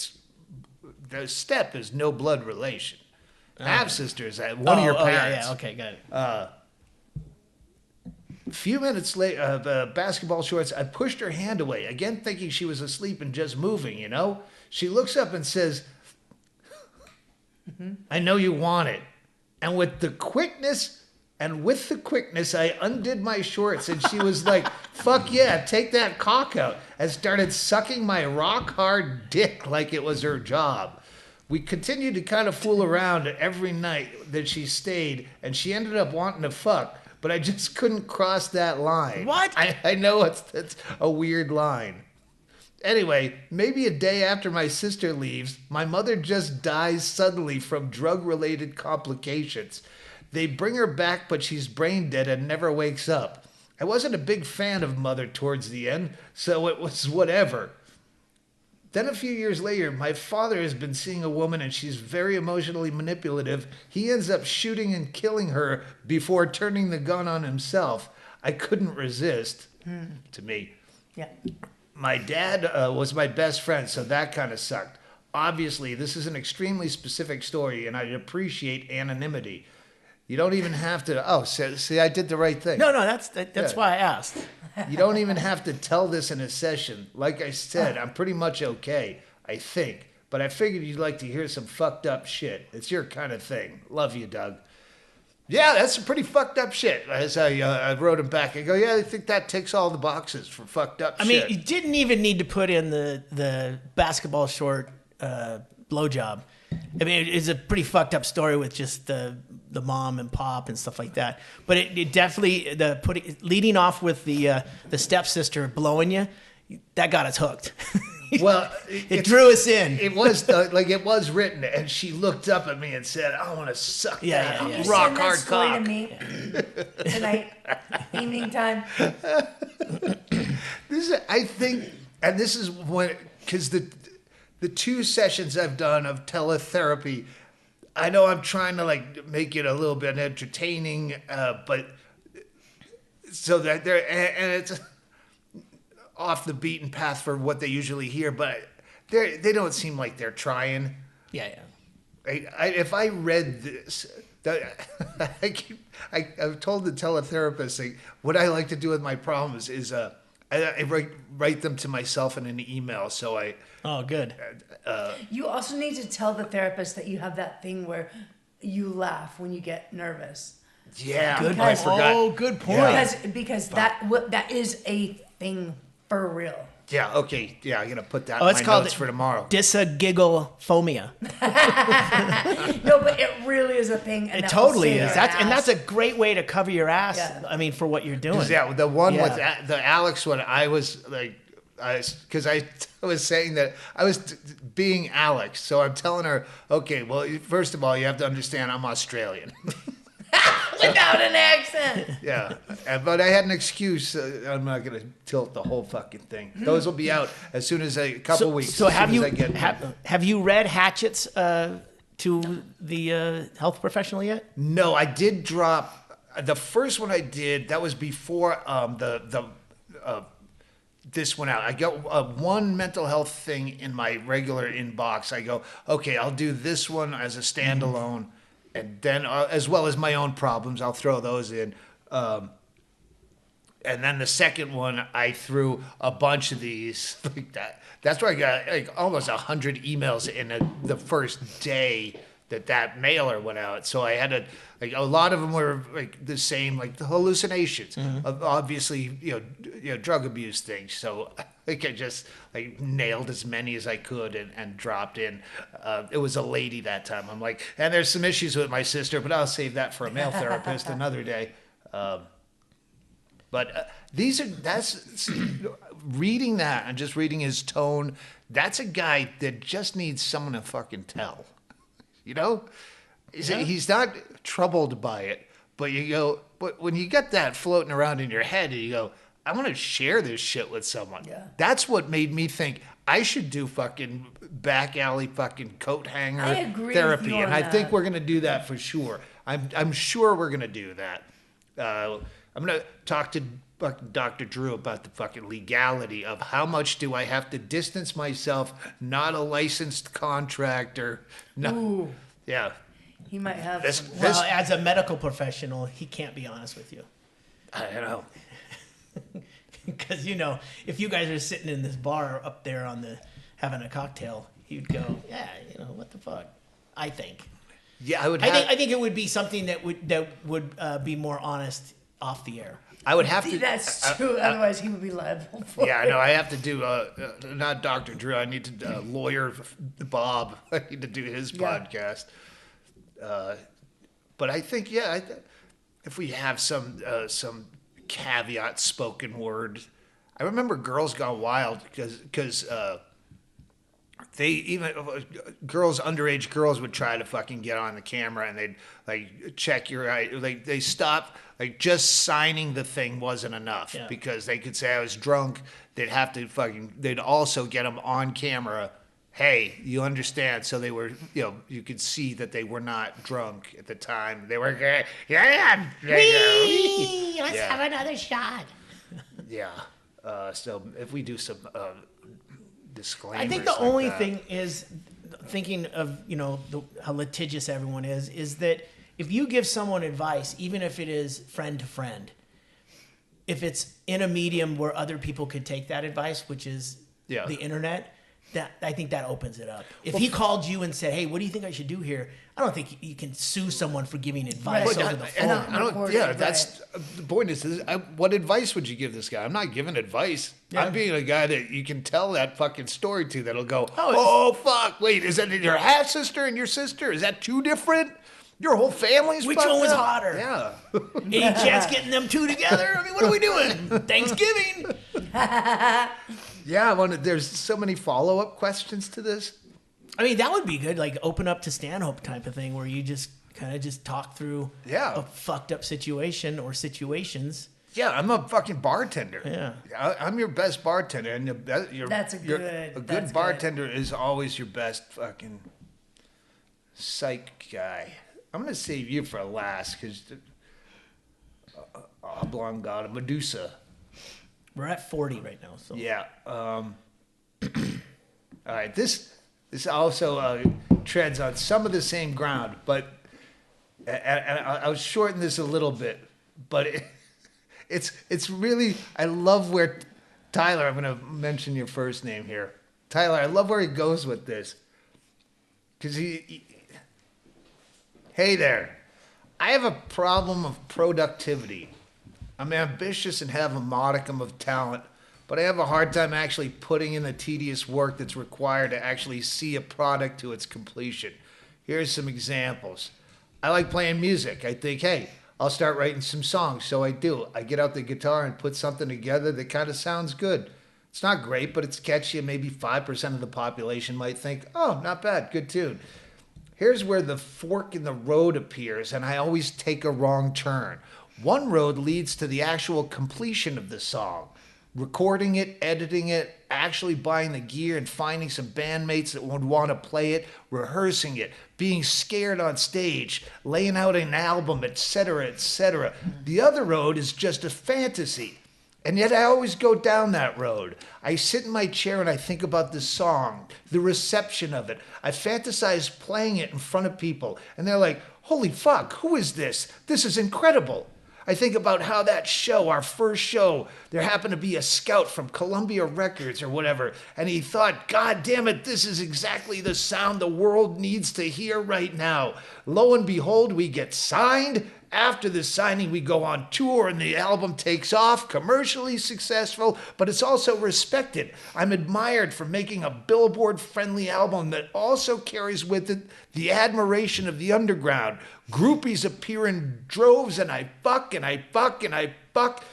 B: The step is no blood relation. Half sister is one of your parents.
A: Yeah, okay, got it.
B: A few minutes later, the basketball shorts, I pushed her hand away, again thinking she was asleep and just moving, you know? She looks up and says, I know you want it. And with the quickness, I undid my shorts, and she was like, fuck yeah, take that cock out, and started sucking my rock-hard dick like it was her job. We continued to kind of fool around every night that she stayed, and she ended up wanting to fuck, but I just couldn't cross that line.
A: What?
B: I know it's a weird line. Anyway, maybe a day after my sister leaves, my mother just dies suddenly from drug-related complications. They bring her back, but she's brain dead and never wakes up. I wasn't a big fan of Mother towards the end, so it was whatever. Then a few years later, my father has been seeing a woman and she's very emotionally manipulative. He ends up shooting and killing her before turning the gun on himself. I couldn't resist, to me.
C: Yeah.
B: My dad was my best friend, so that kind of sucked. Obviously, this is an extremely specific story, and I appreciate anonymity. You don't even have to. Oh, see, I did the right thing.
A: No, that's why I asked.
B: You don't even have to tell this in a session. Like I said, I'm pretty much okay, I think. But I figured you'd like to hear some fucked up shit. It's your kind of thing. Love you, Doug. Yeah, that's some pretty fucked up shit. As I wrote him back, I go, yeah, I think that ticks all the boxes for fucked up shit.
A: I mean, you didn't even need to put in the basketball short blowjob. I mean, it's a pretty fucked up story with just the mom and pop and stuff like that. But it definitely leading off with the stepsister blowing you, that got us hooked.
B: Well,
A: it drew us in.
B: It was it was written, and she looked up at me and said, "I want to suck that
C: Can you
B: rock
C: send that
B: hard
C: story
B: cock."
C: to me tonight, evening time?
B: I think, and this is when, because the 2 sessions I've done of teletherapy, I know I'm trying to like make it a little bit entertaining, but so that and it's off the beaten path for what they usually hear, but they don't seem like they're trying.
A: Yeah.
B: If I read this, I've told the teletherapist, like, what I like to do with my problems is I write them to myself in an email. So
A: Oh, good.
C: You also need to tell the therapist that you have that thing where you laugh when you get nervous.
B: Yeah,
A: Good.
B: I forgot.
A: Oh, good point.
B: Yeah.
C: Because that is a thing for real.
B: Yeah, okay. Yeah, I'm going to put that
A: Oh,
B: in
A: it's
B: my
A: called
B: notes for tomorrow.
A: Dysagiggle-phomia.
C: No, but it really is a thing. And
A: It
C: that
A: totally
C: will
A: is.
C: save your
A: That's
C: ass.
A: a great way to cover your ass.
C: Yeah.
A: I mean, for what you're doing.
B: Yeah, the one with
A: Yeah.
B: the Alex one, I was like, because I was saying that I was being Alex. So I'm telling her, okay, well, first of all, you have to understand I'm Australian.
C: Without an accent.
B: Yeah, but I had an excuse. I'm not going to tilt the whole fucking thing. Those will be out as soon as a couple weeks.
A: So
B: as
A: have
B: soon
A: you
B: as I get
A: have you read Hatchet's to the health professional yet?
B: No, I did drop the first one I did. That was before this went out. I got one mental health thing in my regular inbox. I go, okay, I'll do this one as a standalone, and then as well as my own problems, I'll throw those in. And then the second one, I threw a bunch of these like that. That's where I got like almost 100 emails in the first day that mailer went out. So I had to, like, a lot of them were like the same, like the hallucinations of obviously, you know, drug abuse things. So I think I just like nailed as many as I could and dropped in. It was a lady that time. I'm like, and there's some issues with my sister, but I'll save that for a male therapist another day. But that's reading that and just reading his tone. That's a guy that just needs someone to fucking tell. You know, he's not troubled by it, but you go. But when you get that floating around in your head, and you go, I want to share this shit with someone.
C: Yeah.
B: That's what made me think I should do fucking back alley fucking coat hanger
C: I agree
B: therapy,
C: with you on
B: and I think
C: that.
B: we're gonna do that for sure. I'm sure we're gonna do that. I'm gonna talk to fucking Dr. Drew about the fucking legality of how much do I have to distance myself, not a licensed contractor. No,
C: Ooh,
B: yeah.
C: he might have.
B: This,
C: some-
B: this,
A: Well, as a medical professional, he can't be honest with you.
B: I don't know.
A: Because, you know, if you guys are sitting in this bar up there having a cocktail, you'd go, yeah, you know, what the fuck? I think.
B: Yeah, I would.
A: I think it would be something that would be more honest off the air.
B: I would have to.
C: That's true. Otherwise, he would be liable for
B: Yeah,
C: it.
B: no, I have to do not Dr. Drew. I need to lawyer Bob. I need to do his podcast. But I think if we have some caveat spoken word, I remember Girls Gone Wild because they even underage girls would try to fucking get on the camera and they'd like check your eye. Like they stopped. Like just signing the thing wasn't enough because they could say I was drunk. They'd have to they'd also get them on camera. Hey, you understand? So they were, you could see that they were not drunk at the time. They were,
A: Let's have another shot.
B: Yeah. So if we do some disclaimers,
A: I think the
B: like
A: only
B: that.
A: thing is thinking of, how litigious everyone is that if you give someone advice, even if it is friend to friend, if it's in a medium where other people could take that advice, which is the internet, that I think that opens it up. If he called you and said, "Hey, what do you think I should do here?" I don't think you can sue someone for giving advice over the phone.
B: That's the point. What advice would you give this guy? I'm not giving advice.
A: Yeah.
B: I'm being a guy that you can tell that fucking story to. That'll go, oh fuck, wait, is that your half sister and your sister? Is that two different? Your whole family's
A: Which
B: fucked
A: one was
B: up?
A: hotter?
B: Yeah.
A: Any chance getting them two together? I mean, what are we doing? Thanksgiving.
B: Yeah, there's so many follow-up questions to this.
A: I mean, that would be good, like open up to Stanhope type of thing where you just kind of just talk through a fucked up situation or situations.
B: Yeah, I'm a fucking bartender.
A: Yeah.
B: I'm your best bartender, and
C: That's
B: a good bartender is always your best fucking psych guy. I'm gonna save you for last because Oblongata Medusa.
A: We're at 40 right now. So
B: Yeah. All right. This also treads on some of the same ground, but and I'll shorten this a little bit, but it's really, I love where Tyler. I'm going to mention your first name here, Tyler. I love where he goes with this because hey there, I have a problem of productivity. I'm ambitious and have a modicum of talent, but I have a hard time actually putting in the tedious work that's required to actually see a product to its completion. Here's some examples. I like playing music. I think, hey, I'll start writing some songs. So I do. I get out the guitar and put something together that kind of sounds good. It's not great, but it's catchy, and maybe 5% of the population might think, oh, not bad, good tune. Here's where the fork in the road appears, and I always take a wrong turn. One road leads to the actual completion of the song. Recording it, editing it, actually buying the gear and finding some bandmates that would want to play it, rehearsing it, being scared on stage, laying out an album, etc., etc. The other road is just a fantasy. And yet I always go down that road. I sit in my chair and I think about the song, the reception of it. I fantasize playing it in front of people, and they're like, holy fuck, who is this? This is incredible. I think about how that show, our first show, there happened to be a scout from Columbia Records or whatever, and he thought, God damn it, this is exactly the sound the world needs to hear right now. Lo and behold, we get signed. After the signing, we go on tour and the album takes off, commercially successful, but it's also respected. I'm admired for making a Billboard-friendly album that also carries with it the admiration of the underground. Groupies appear in droves, and I fuck, and I fuck, and I fuck.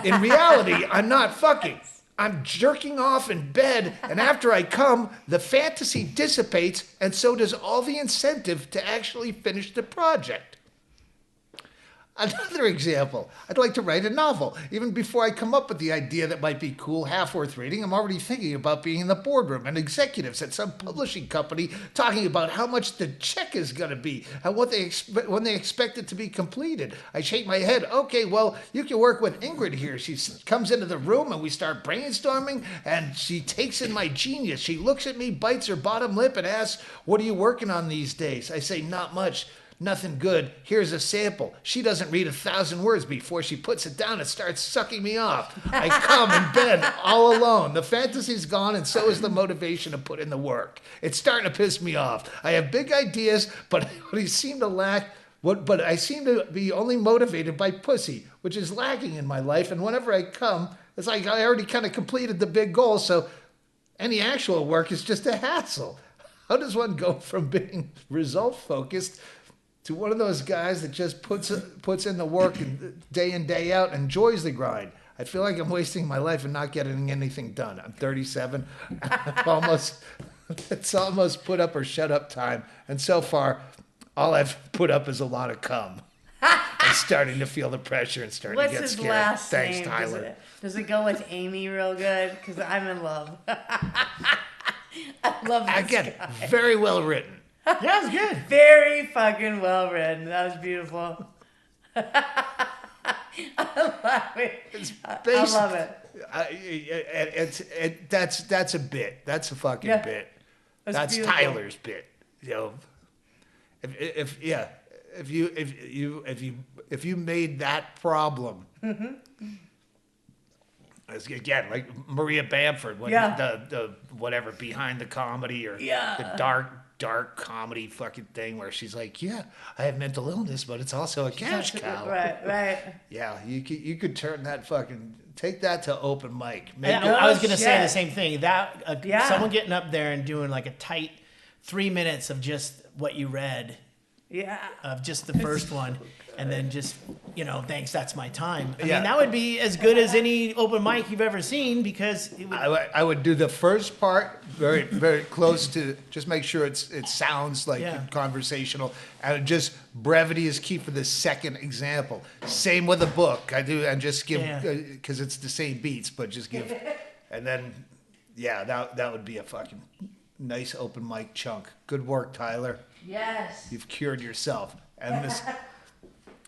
B: In reality, I'm not fucking. I'm jerking off in bed, and after I come, the fantasy dissipates, and so does all the incentive to actually finish the project. Another example, I'd like to write a novel. Even before I come up with the idea that might be cool, half worth reading, I'm already thinking about being in the boardroom and executives at some publishing company talking about how much the check is going to be and what when they expect it to be completed. I shake my head. Okay, well, you can work with Ggreg here. She comes into the room and we start brainstorming, and she takes in my genius. She looks at me, bites her bottom lip, and asks, what are you working on these days? I say, not much. Nothing good. Here's a sample. She doesn't read 1,000 words before she puts it down and starts sucking me off. I come in bed all alone. The fantasy's gone, and so is the motivation to put in the work. It's starting to piss me off. I have big ideas, but I seem to lack. But I seem to be only motivated by pussy, which is lacking in my life. And whenever I come, it's like I already kind of completed the big goal. So any actual work is just a hassle. How does one go from being result focused to one of those guys that just puts in the work and day in, day out, enjoys the grind? I feel like I'm wasting my life and not getting anything done. I'm 37. It's almost put up or shut up time. And so far, all I've put up is a lot of cum. I'm starting to feel the pressure and starting to get scared.
C: What's his last
B: Thanks,
C: name?
B: Tyler.
C: Does it go with Amy real good? Because I'm in love. I love this
B: Again,
C: guy.
B: very well written.
A: yeah, it's good.
C: Very fucking well written. That was beautiful. I love it. I love it.
B: That's a bit. That's a fucking
C: Yeah.
B: bit.
C: That's
B: That's
C: beautiful.
B: Tyler's bit. You know, if you made that problem, as again, like Maria Bamford, when
C: Yeah.
B: the whatever behind the comedy or
C: Yeah.
B: the dark comedy fucking thing where she's like, yeah, I have mental illness, but it's also a cash cow.
C: Right.
B: Yeah, you could turn that fucking, take that to open mic.
A: I was going to say
C: shit.
A: the same thing. That
C: Yeah.
A: someone getting up there and doing like a tight 3 minutes of just what you read,
C: Yeah.
A: of just the first one, and then just, thanks, that's my time. I
B: Yeah.
A: mean, that would be as good as any open mic you've ever seen, because it would,
B: I would do the first part very, very close to, just make sure it sounds like
A: Yeah.
B: conversational, and just brevity is key for the second example. Same with a book. I do, and just give,
A: Yeah.
B: because it's the same beats, but just give, and then, yeah, that would be a fucking nice open mic chunk. Good work, Tyler.
C: Yes.
B: You've cured yourself. And this,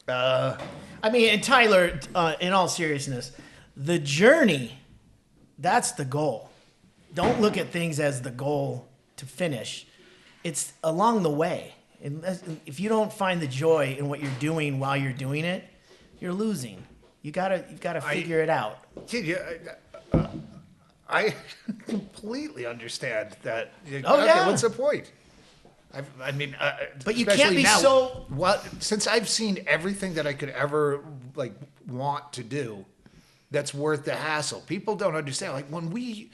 A: I mean, and Tyler, in all seriousness, the journey, that's the goal. Don't look at things as the goal to finish. It's along the way. If you don't find the joy in what you're doing while you're doing it, you're losing. You've got to figure it out.
B: kid, I completely understand that.
A: Oh, yeah.
B: What's the point? I mean,
A: But you can't
B: especially
A: be
B: now,
A: so-
B: since I've seen everything that I could ever want to do, that's worth the hassle. People don't understand. Like when we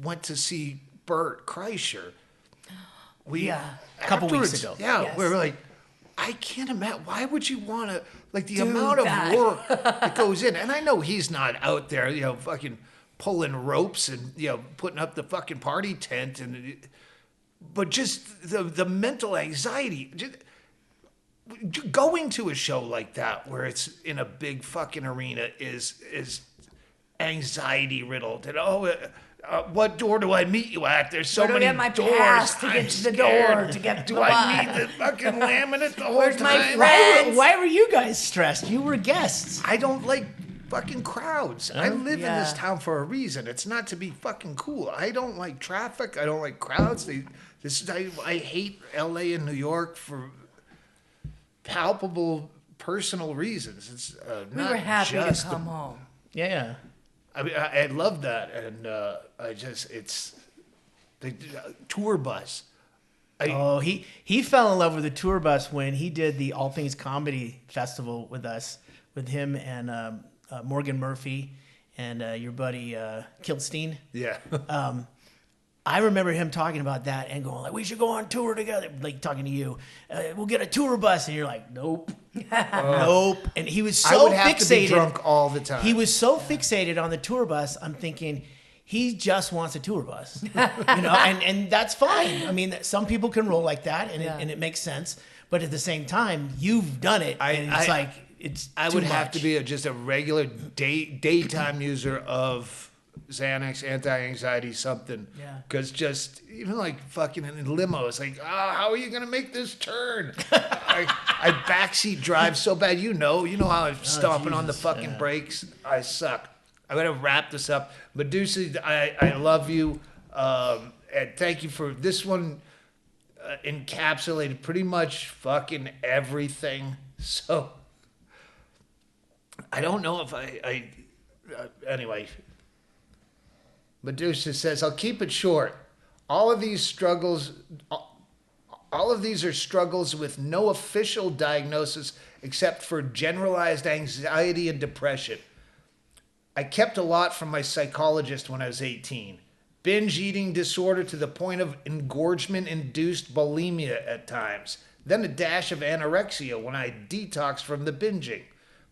B: went to see Bert Kreischer,
A: A couple weeks
B: afterwards,
A: ago.
B: Yeah,
C: Yes.
B: we were like, I can't imagine. Why would you want to, the
C: Do
B: amount of
C: that.
B: work that goes in? And I know he's not out there, fucking pulling ropes and, putting up the fucking party tent. But just the mental anxiety. Going to a show like that where it's in a big fucking arena is anxiety riddled. And what door do I meet you at? There's so
C: Where do I
B: many
C: get my
B: doors.
C: pass to
B: I'm
C: get to the
B: scared.
C: door to get to
B: Do
C: the
B: I
C: bar?
B: need the fucking laminate the whole
C: Where's my
B: time?
C: friend?
A: Why were you guys stressed? You were guests.
B: I don't like fucking crowds. I live in this
C: Yeah.
B: town for a reason. It's not to be fucking cool. I don't like traffic. I don't like crowds. I hate LA and New York for palpable personal reasons. It's
C: We
B: not
C: were happy to
B: just
C: come home.
A: Yeah.
B: I mean, I love that, and it's the tour bus.
A: Oh, he fell in love with the tour bus when he did the All Things Comedy Festival with us, with him and Morgan Murphy and your buddy Kilstein.
B: Yeah.
A: I remember him talking about that and going like, "We should go on tour together." Like talking to you, we'll get a tour bus, and you're like, "Nope, nope." And he was
B: I
A: so
B: would have to be
A: fixated.
B: drunk all the time.
A: He was so fixated on the tour bus. I'm thinking, he just wants a tour bus, and that's fine. I mean, some people can roll like that, and it makes sense. But at the same time, you've done it, and it's like it's.
B: I
A: too
B: would have
A: much.
B: to be just a regular daytime user of Xanax, anti-anxiety, something.
A: Yeah.
B: Because just even fucking in limos, how are you gonna make this turn? I backseat drive so bad. You know how I'm stomping on the
A: Jesus,
B: fucking
A: yeah.
B: brakes. I suck. I'm gonna wrap this up. Medusa, I love you, and thank you for this one. Encapsulated pretty much fucking everything. So I don't know if anyway. Medusa says, I'll keep it short. All of these are struggles with no official diagnosis except for generalized anxiety and depression. I kept a lot from my psychologist when I was 18. Binge eating disorder to the point of engorgement-induced bulimia at times. Then a dash of anorexia when I detoxed from the binging.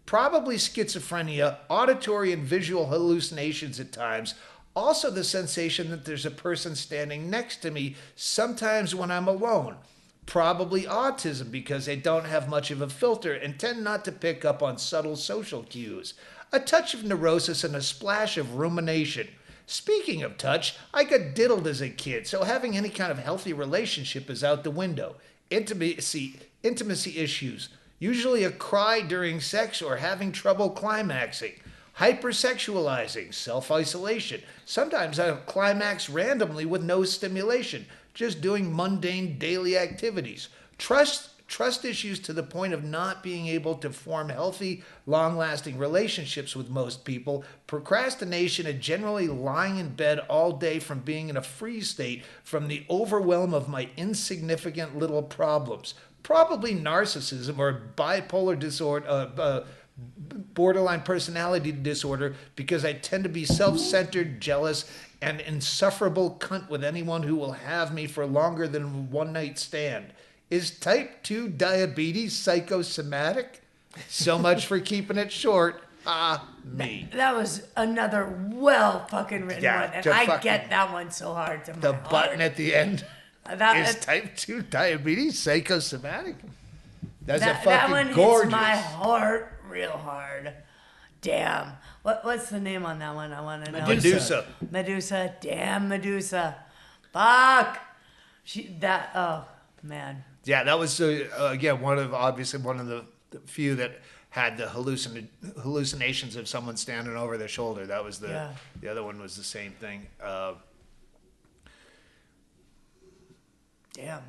B: Probably schizophrenia, auditory and visual hallucinations at times. Also the sensation that there's a person standing next to me sometimes when I'm alone. Probably autism because they don't have much of a filter and tend not to pick up on subtle social cues. A touch of neurosis and a splash of rumination. Speaking of touch, I got diddled as a kid, so having any kind of healthy relationship is out the window. Intimacy issues. Usually a cry during sex or having trouble climaxing. Hypersexualizing, self-isolation. Sometimes I'll climax randomly with no stimulation, just doing mundane daily activities. Trust issues to the point of not being able to form healthy, long-lasting relationships with most people. Procrastination and generally lying in bed all day from being in a freeze state from the overwhelm of my insignificant little problems. Probably narcissism or bipolar disorder, borderline personality disorder, because I tend to be self-centered, jealous, and insufferable cunt with anyone who will have me for longer than one night stand. Is type 2 diabetes psychosomatic? So much for keeping it short. Me.
C: That was another well fucking written
B: Yeah,
C: one. And
B: the
C: I
B: fucking-
C: get that one so hard to my
B: The
C: heart.
B: button at the end.
C: That-
B: Is type 2 diabetes psychosomatic? That's a
C: that
B: fucking
C: one
B: gorgeous.
C: hits my heart real hard. Damn. What's the name on that one? I want to know.
B: Medusa.
C: Medusa. Damn Medusa. Fuck. Oh, man.
B: Yeah, that was again obviously one of the few that had the hallucinations of someone standing over their shoulder. That was the other one was the same thing.
C: Damn.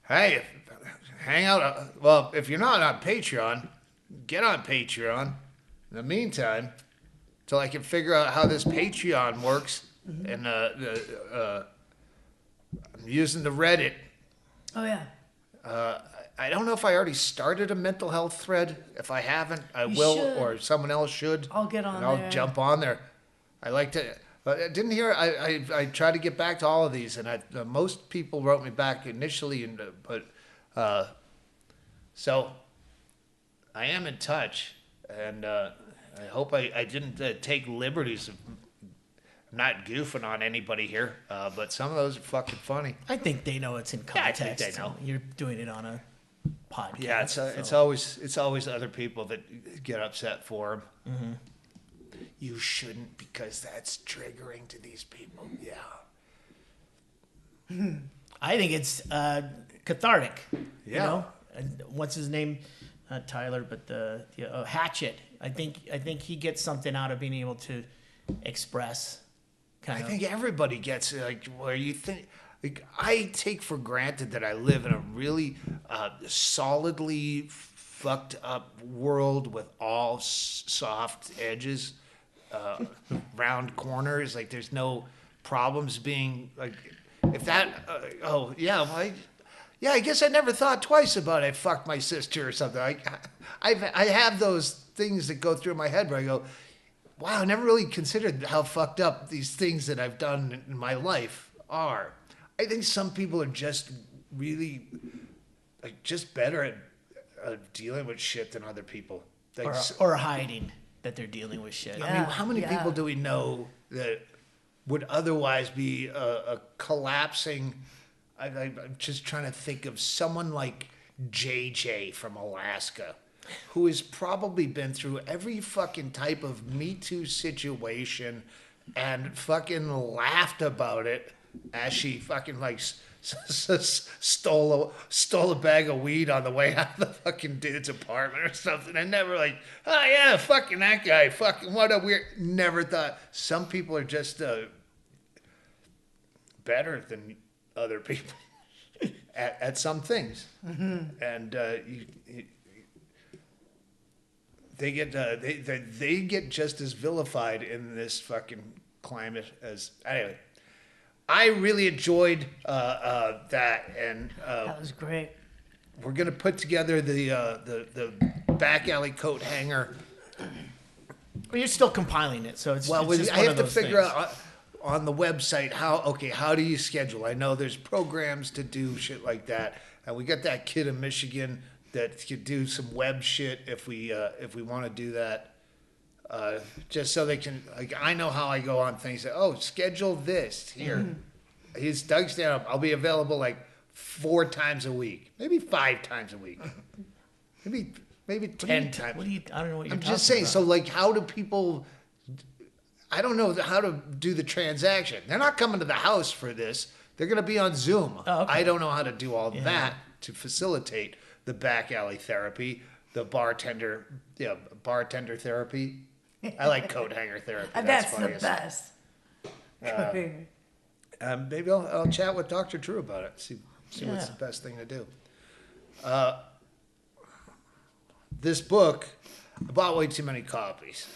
B: Hey, hang out. Well, if you're not on Patreon, get on Patreon. In the meantime, till I can figure out how this Patreon works, and I'm using the Reddit.
C: Oh, yeah.
B: I don't know if I already started a mental health thread. If I haven't, I will,
C: should.
B: or someone else should.
C: I'll get on
B: and I'll
C: there.
B: jump on there. I like to. I didn't hear. I tried to get back to all of these, and most people wrote me back initially, so I am in touch, and I hope I didn't take liberties of not goofing on anybody here, but some of those are fucking funny.
A: I think they know it's in
B: Yeah, I
A: context.
B: think they know.
A: You're doing it on a podcast.
B: Yeah, it's always other people that get upset for them.
A: Mm-hmm.
B: You shouldn't, because that's triggering to these people. Yeah.
A: I think it's cathartic. You
B: Yeah.
A: know? And what's his name? Not Tyler, but the Hatchet. I think he gets something out of being able to express.
B: I think everybody gets like where you think. Like, I take for granted that I live in a really solidly fucked up world with all soft edges, round corners. Like there's no problems being like if that. I guess I never thought twice about I fucked my sister or something. I have those things that go through my head where I go, wow, I never really considered how fucked up these things that I've done in my life are. I think some people are just really, just better at dealing with shit than other people. Like,
A: or hiding that they're dealing with shit.
B: I mean, how many people do we know that would otherwise be a collapsing? I'm just trying to think of someone like JJ from Alaska, who has probably been through every fucking type of Me Too situation and fucking laughed about it as she fucking like stole a bag of weed on the way out of the fucking dude's apartment or something. And never like, oh yeah, fucking that guy, fucking what a weird. Never thought. Some people are just better than other people at some things, and they get just as vilified in this fucking climate as anyway. I really enjoyed that, and
C: That was great.
B: we're gonna put together the back alley coat hanger.
A: Well, you're still compiling it, so it's
B: Well,
A: it's just
B: I
A: one
B: have
A: of
B: to
A: those
B: figure
A: things.
B: out on the website how do you schedule? I know there's programs to do shit like that, and we got that kid in Michigan that could do some web shit if we want to do that. Just so they can, like, I know how I go on things. Schedule this here. He's Doug Stanhope. I'll be available like 4 times a week, maybe 5 times a week, maybe 10 times.
A: I don't know what you're
B: I'm
A: talking
B: just saying.
A: about.
B: So, like, how do people? I don't know how to do the transaction. They're not coming to the house for this. They're going to be on Zoom.
A: Oh, okay.
B: I don't know how to do all that to facilitate the back alley therapy, the bartender therapy. I like coat hanger therapy.
C: That's the
B: funny as-
C: best.
B: Maybe I'll chat with Dr. Drew about it. See what's the best thing to do. This book, I bought way too many copies.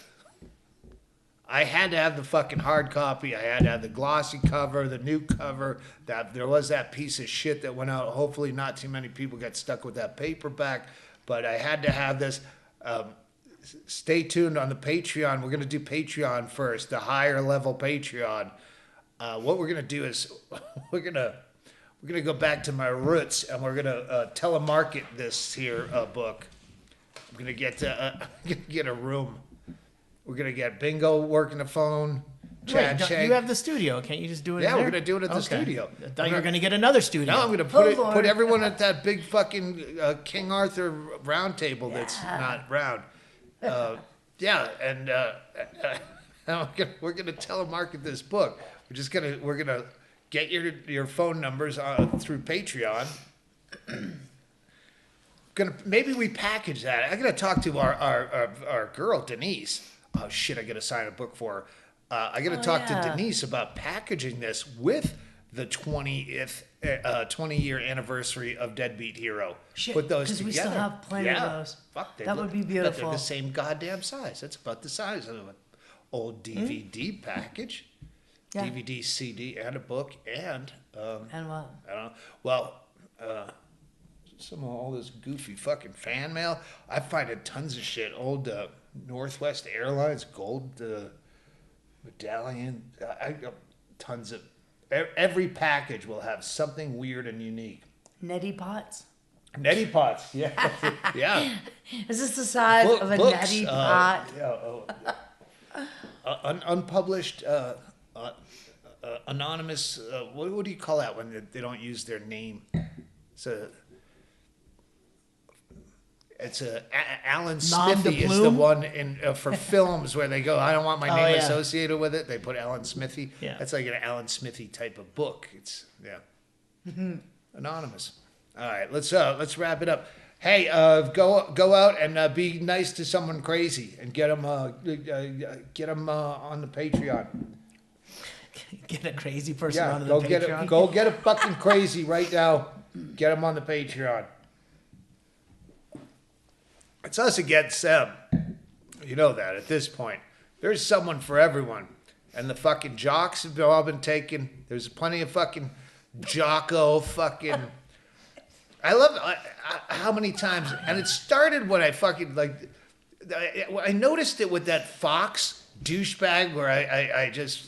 B: I had to have the fucking hard copy. I had to have the glossy cover, the new cover. That there was that piece of shit that went out. Hopefully, not too many people got stuck with that paperback. But I had to have this. Stay tuned on the Patreon. We're gonna do Patreon first, the higher level Patreon. What we're gonna do is we're we're gonna go back to my roots, and we're gonna telemarket this here book. I'm gonna get a room. We're gonna get Bingo working the phone. Chad
A: Wait,
B: Shank.
A: you have the studio. Can't you just do it?
B: Yeah,
A: in there?
B: we're gonna do it at the studio.
A: I thought you were gonna get another studio.
B: No, I'm gonna put everyone at that big fucking King Arthur round table that's not round. Yeah, and we're gonna telemarket this book. We're gonna get your phone numbers through Patreon. Maybe we package that. I gotta talk to our girl Denise. Oh shit! I gotta sign a book for her. I gotta talk to Denise about packaging this with the 20-year anniversary of Deadbeat Hero.
C: Shit,
B: Put those together.
C: because we still have plenty of those.
B: Fuck,
C: That would be
B: They're
C: beautiful.
B: the same goddamn size. That's about the size of an old DVD package.
C: Yeah.
B: DVD, CD, and a book, and
C: And what?
B: I don't know. Well, some of all this goofy fucking fan mail. I find it tons of shit. Old Northwest Airlines gold medallion. I got tons of. Every package will have something weird and unique.
C: Neti pots?
B: Neti pots, yeah, yeah.
C: Is this the size of a
B: Books,
C: neti pot?
B: Unpublished, anonymous. What do you call that when they don't use their name? It's Alan Smithy is the one in for films where they go, I don't want my name associated with it. They put Alan Smithy.
A: Yeah.
B: That's like an Alan Smithy type of book. It's anonymous. All right, let's wrap it up. Hey, go out and be nice to someone crazy and get them on the Patreon.
A: Get a crazy person
B: Yeah,
A: onto
B: go
A: the
B: get
A: Patreon.
B: it. Go get a fucking crazy right now. Get them on the Patreon. It's us against them. You know that at this point. There's someone for everyone. And the fucking jocks have all been taken. There's plenty of fucking jocko fucking... I love how many times... And it started when I fucking like... I noticed it with that Fox douchebag where I just...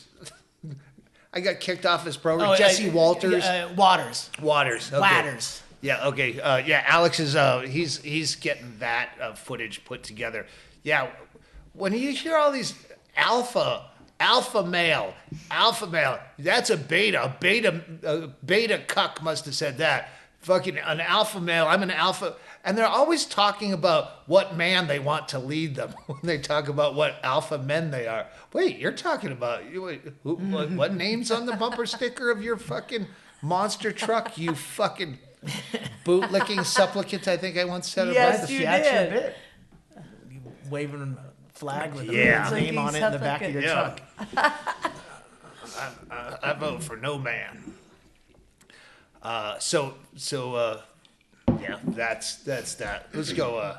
B: I got kicked off his program. Jesse Walters.
A: Waters.
B: Okay.
A: Ladders.
B: Yeah. Okay. Yeah. Alex is. He's getting that footage put together. Yeah. When you hear all these alpha male. That's a beta. Beta cuck must have said that. Fucking an alpha male. I'm an alpha. And they're always talking about what man they want to lead them when they talk about what alpha men they are. Wait, you're talking about what name's on the bumper sticker of your fucking monster truck? You fucking bootlicking supplicant. I think I once said
C: Yes,
B: about
C: you
B: the
C: did.
A: Bit. You waving a flag with a
B: Yeah.
A: name on it in the back of your truck.
B: I vote for no man. Yeah, that's that. Let's go.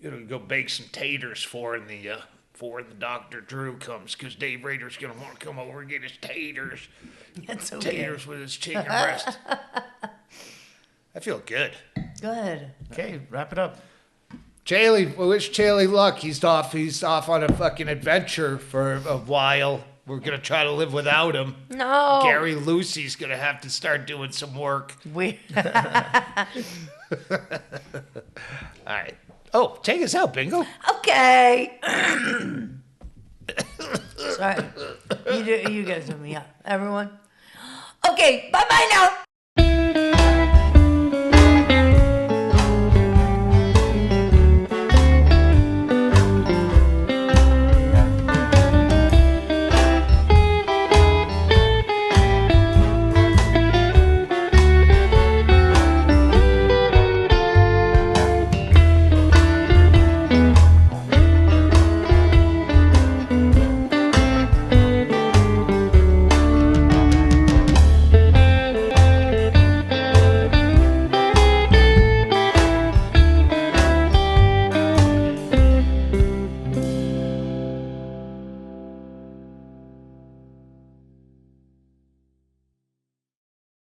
B: Go bake some taters for the Dr. Drew comes, because Dave Rader's gonna want to come over and get his taters.
C: That's okay.
B: Taters with his chicken breast. I feel good.
C: Good.
A: Okay, wrap it up.
B: Chaille, we wish Chaille luck. He's off on a fucking adventure for a while. We're gonna try to live without him.
C: No.
B: Gary Lucy's gonna have to start doing some work.
C: We.
B: All right. Oh, take us out, Bingo.
C: Okay. Sorry. You guys do me up. Everyone. Okay. Bye-bye now.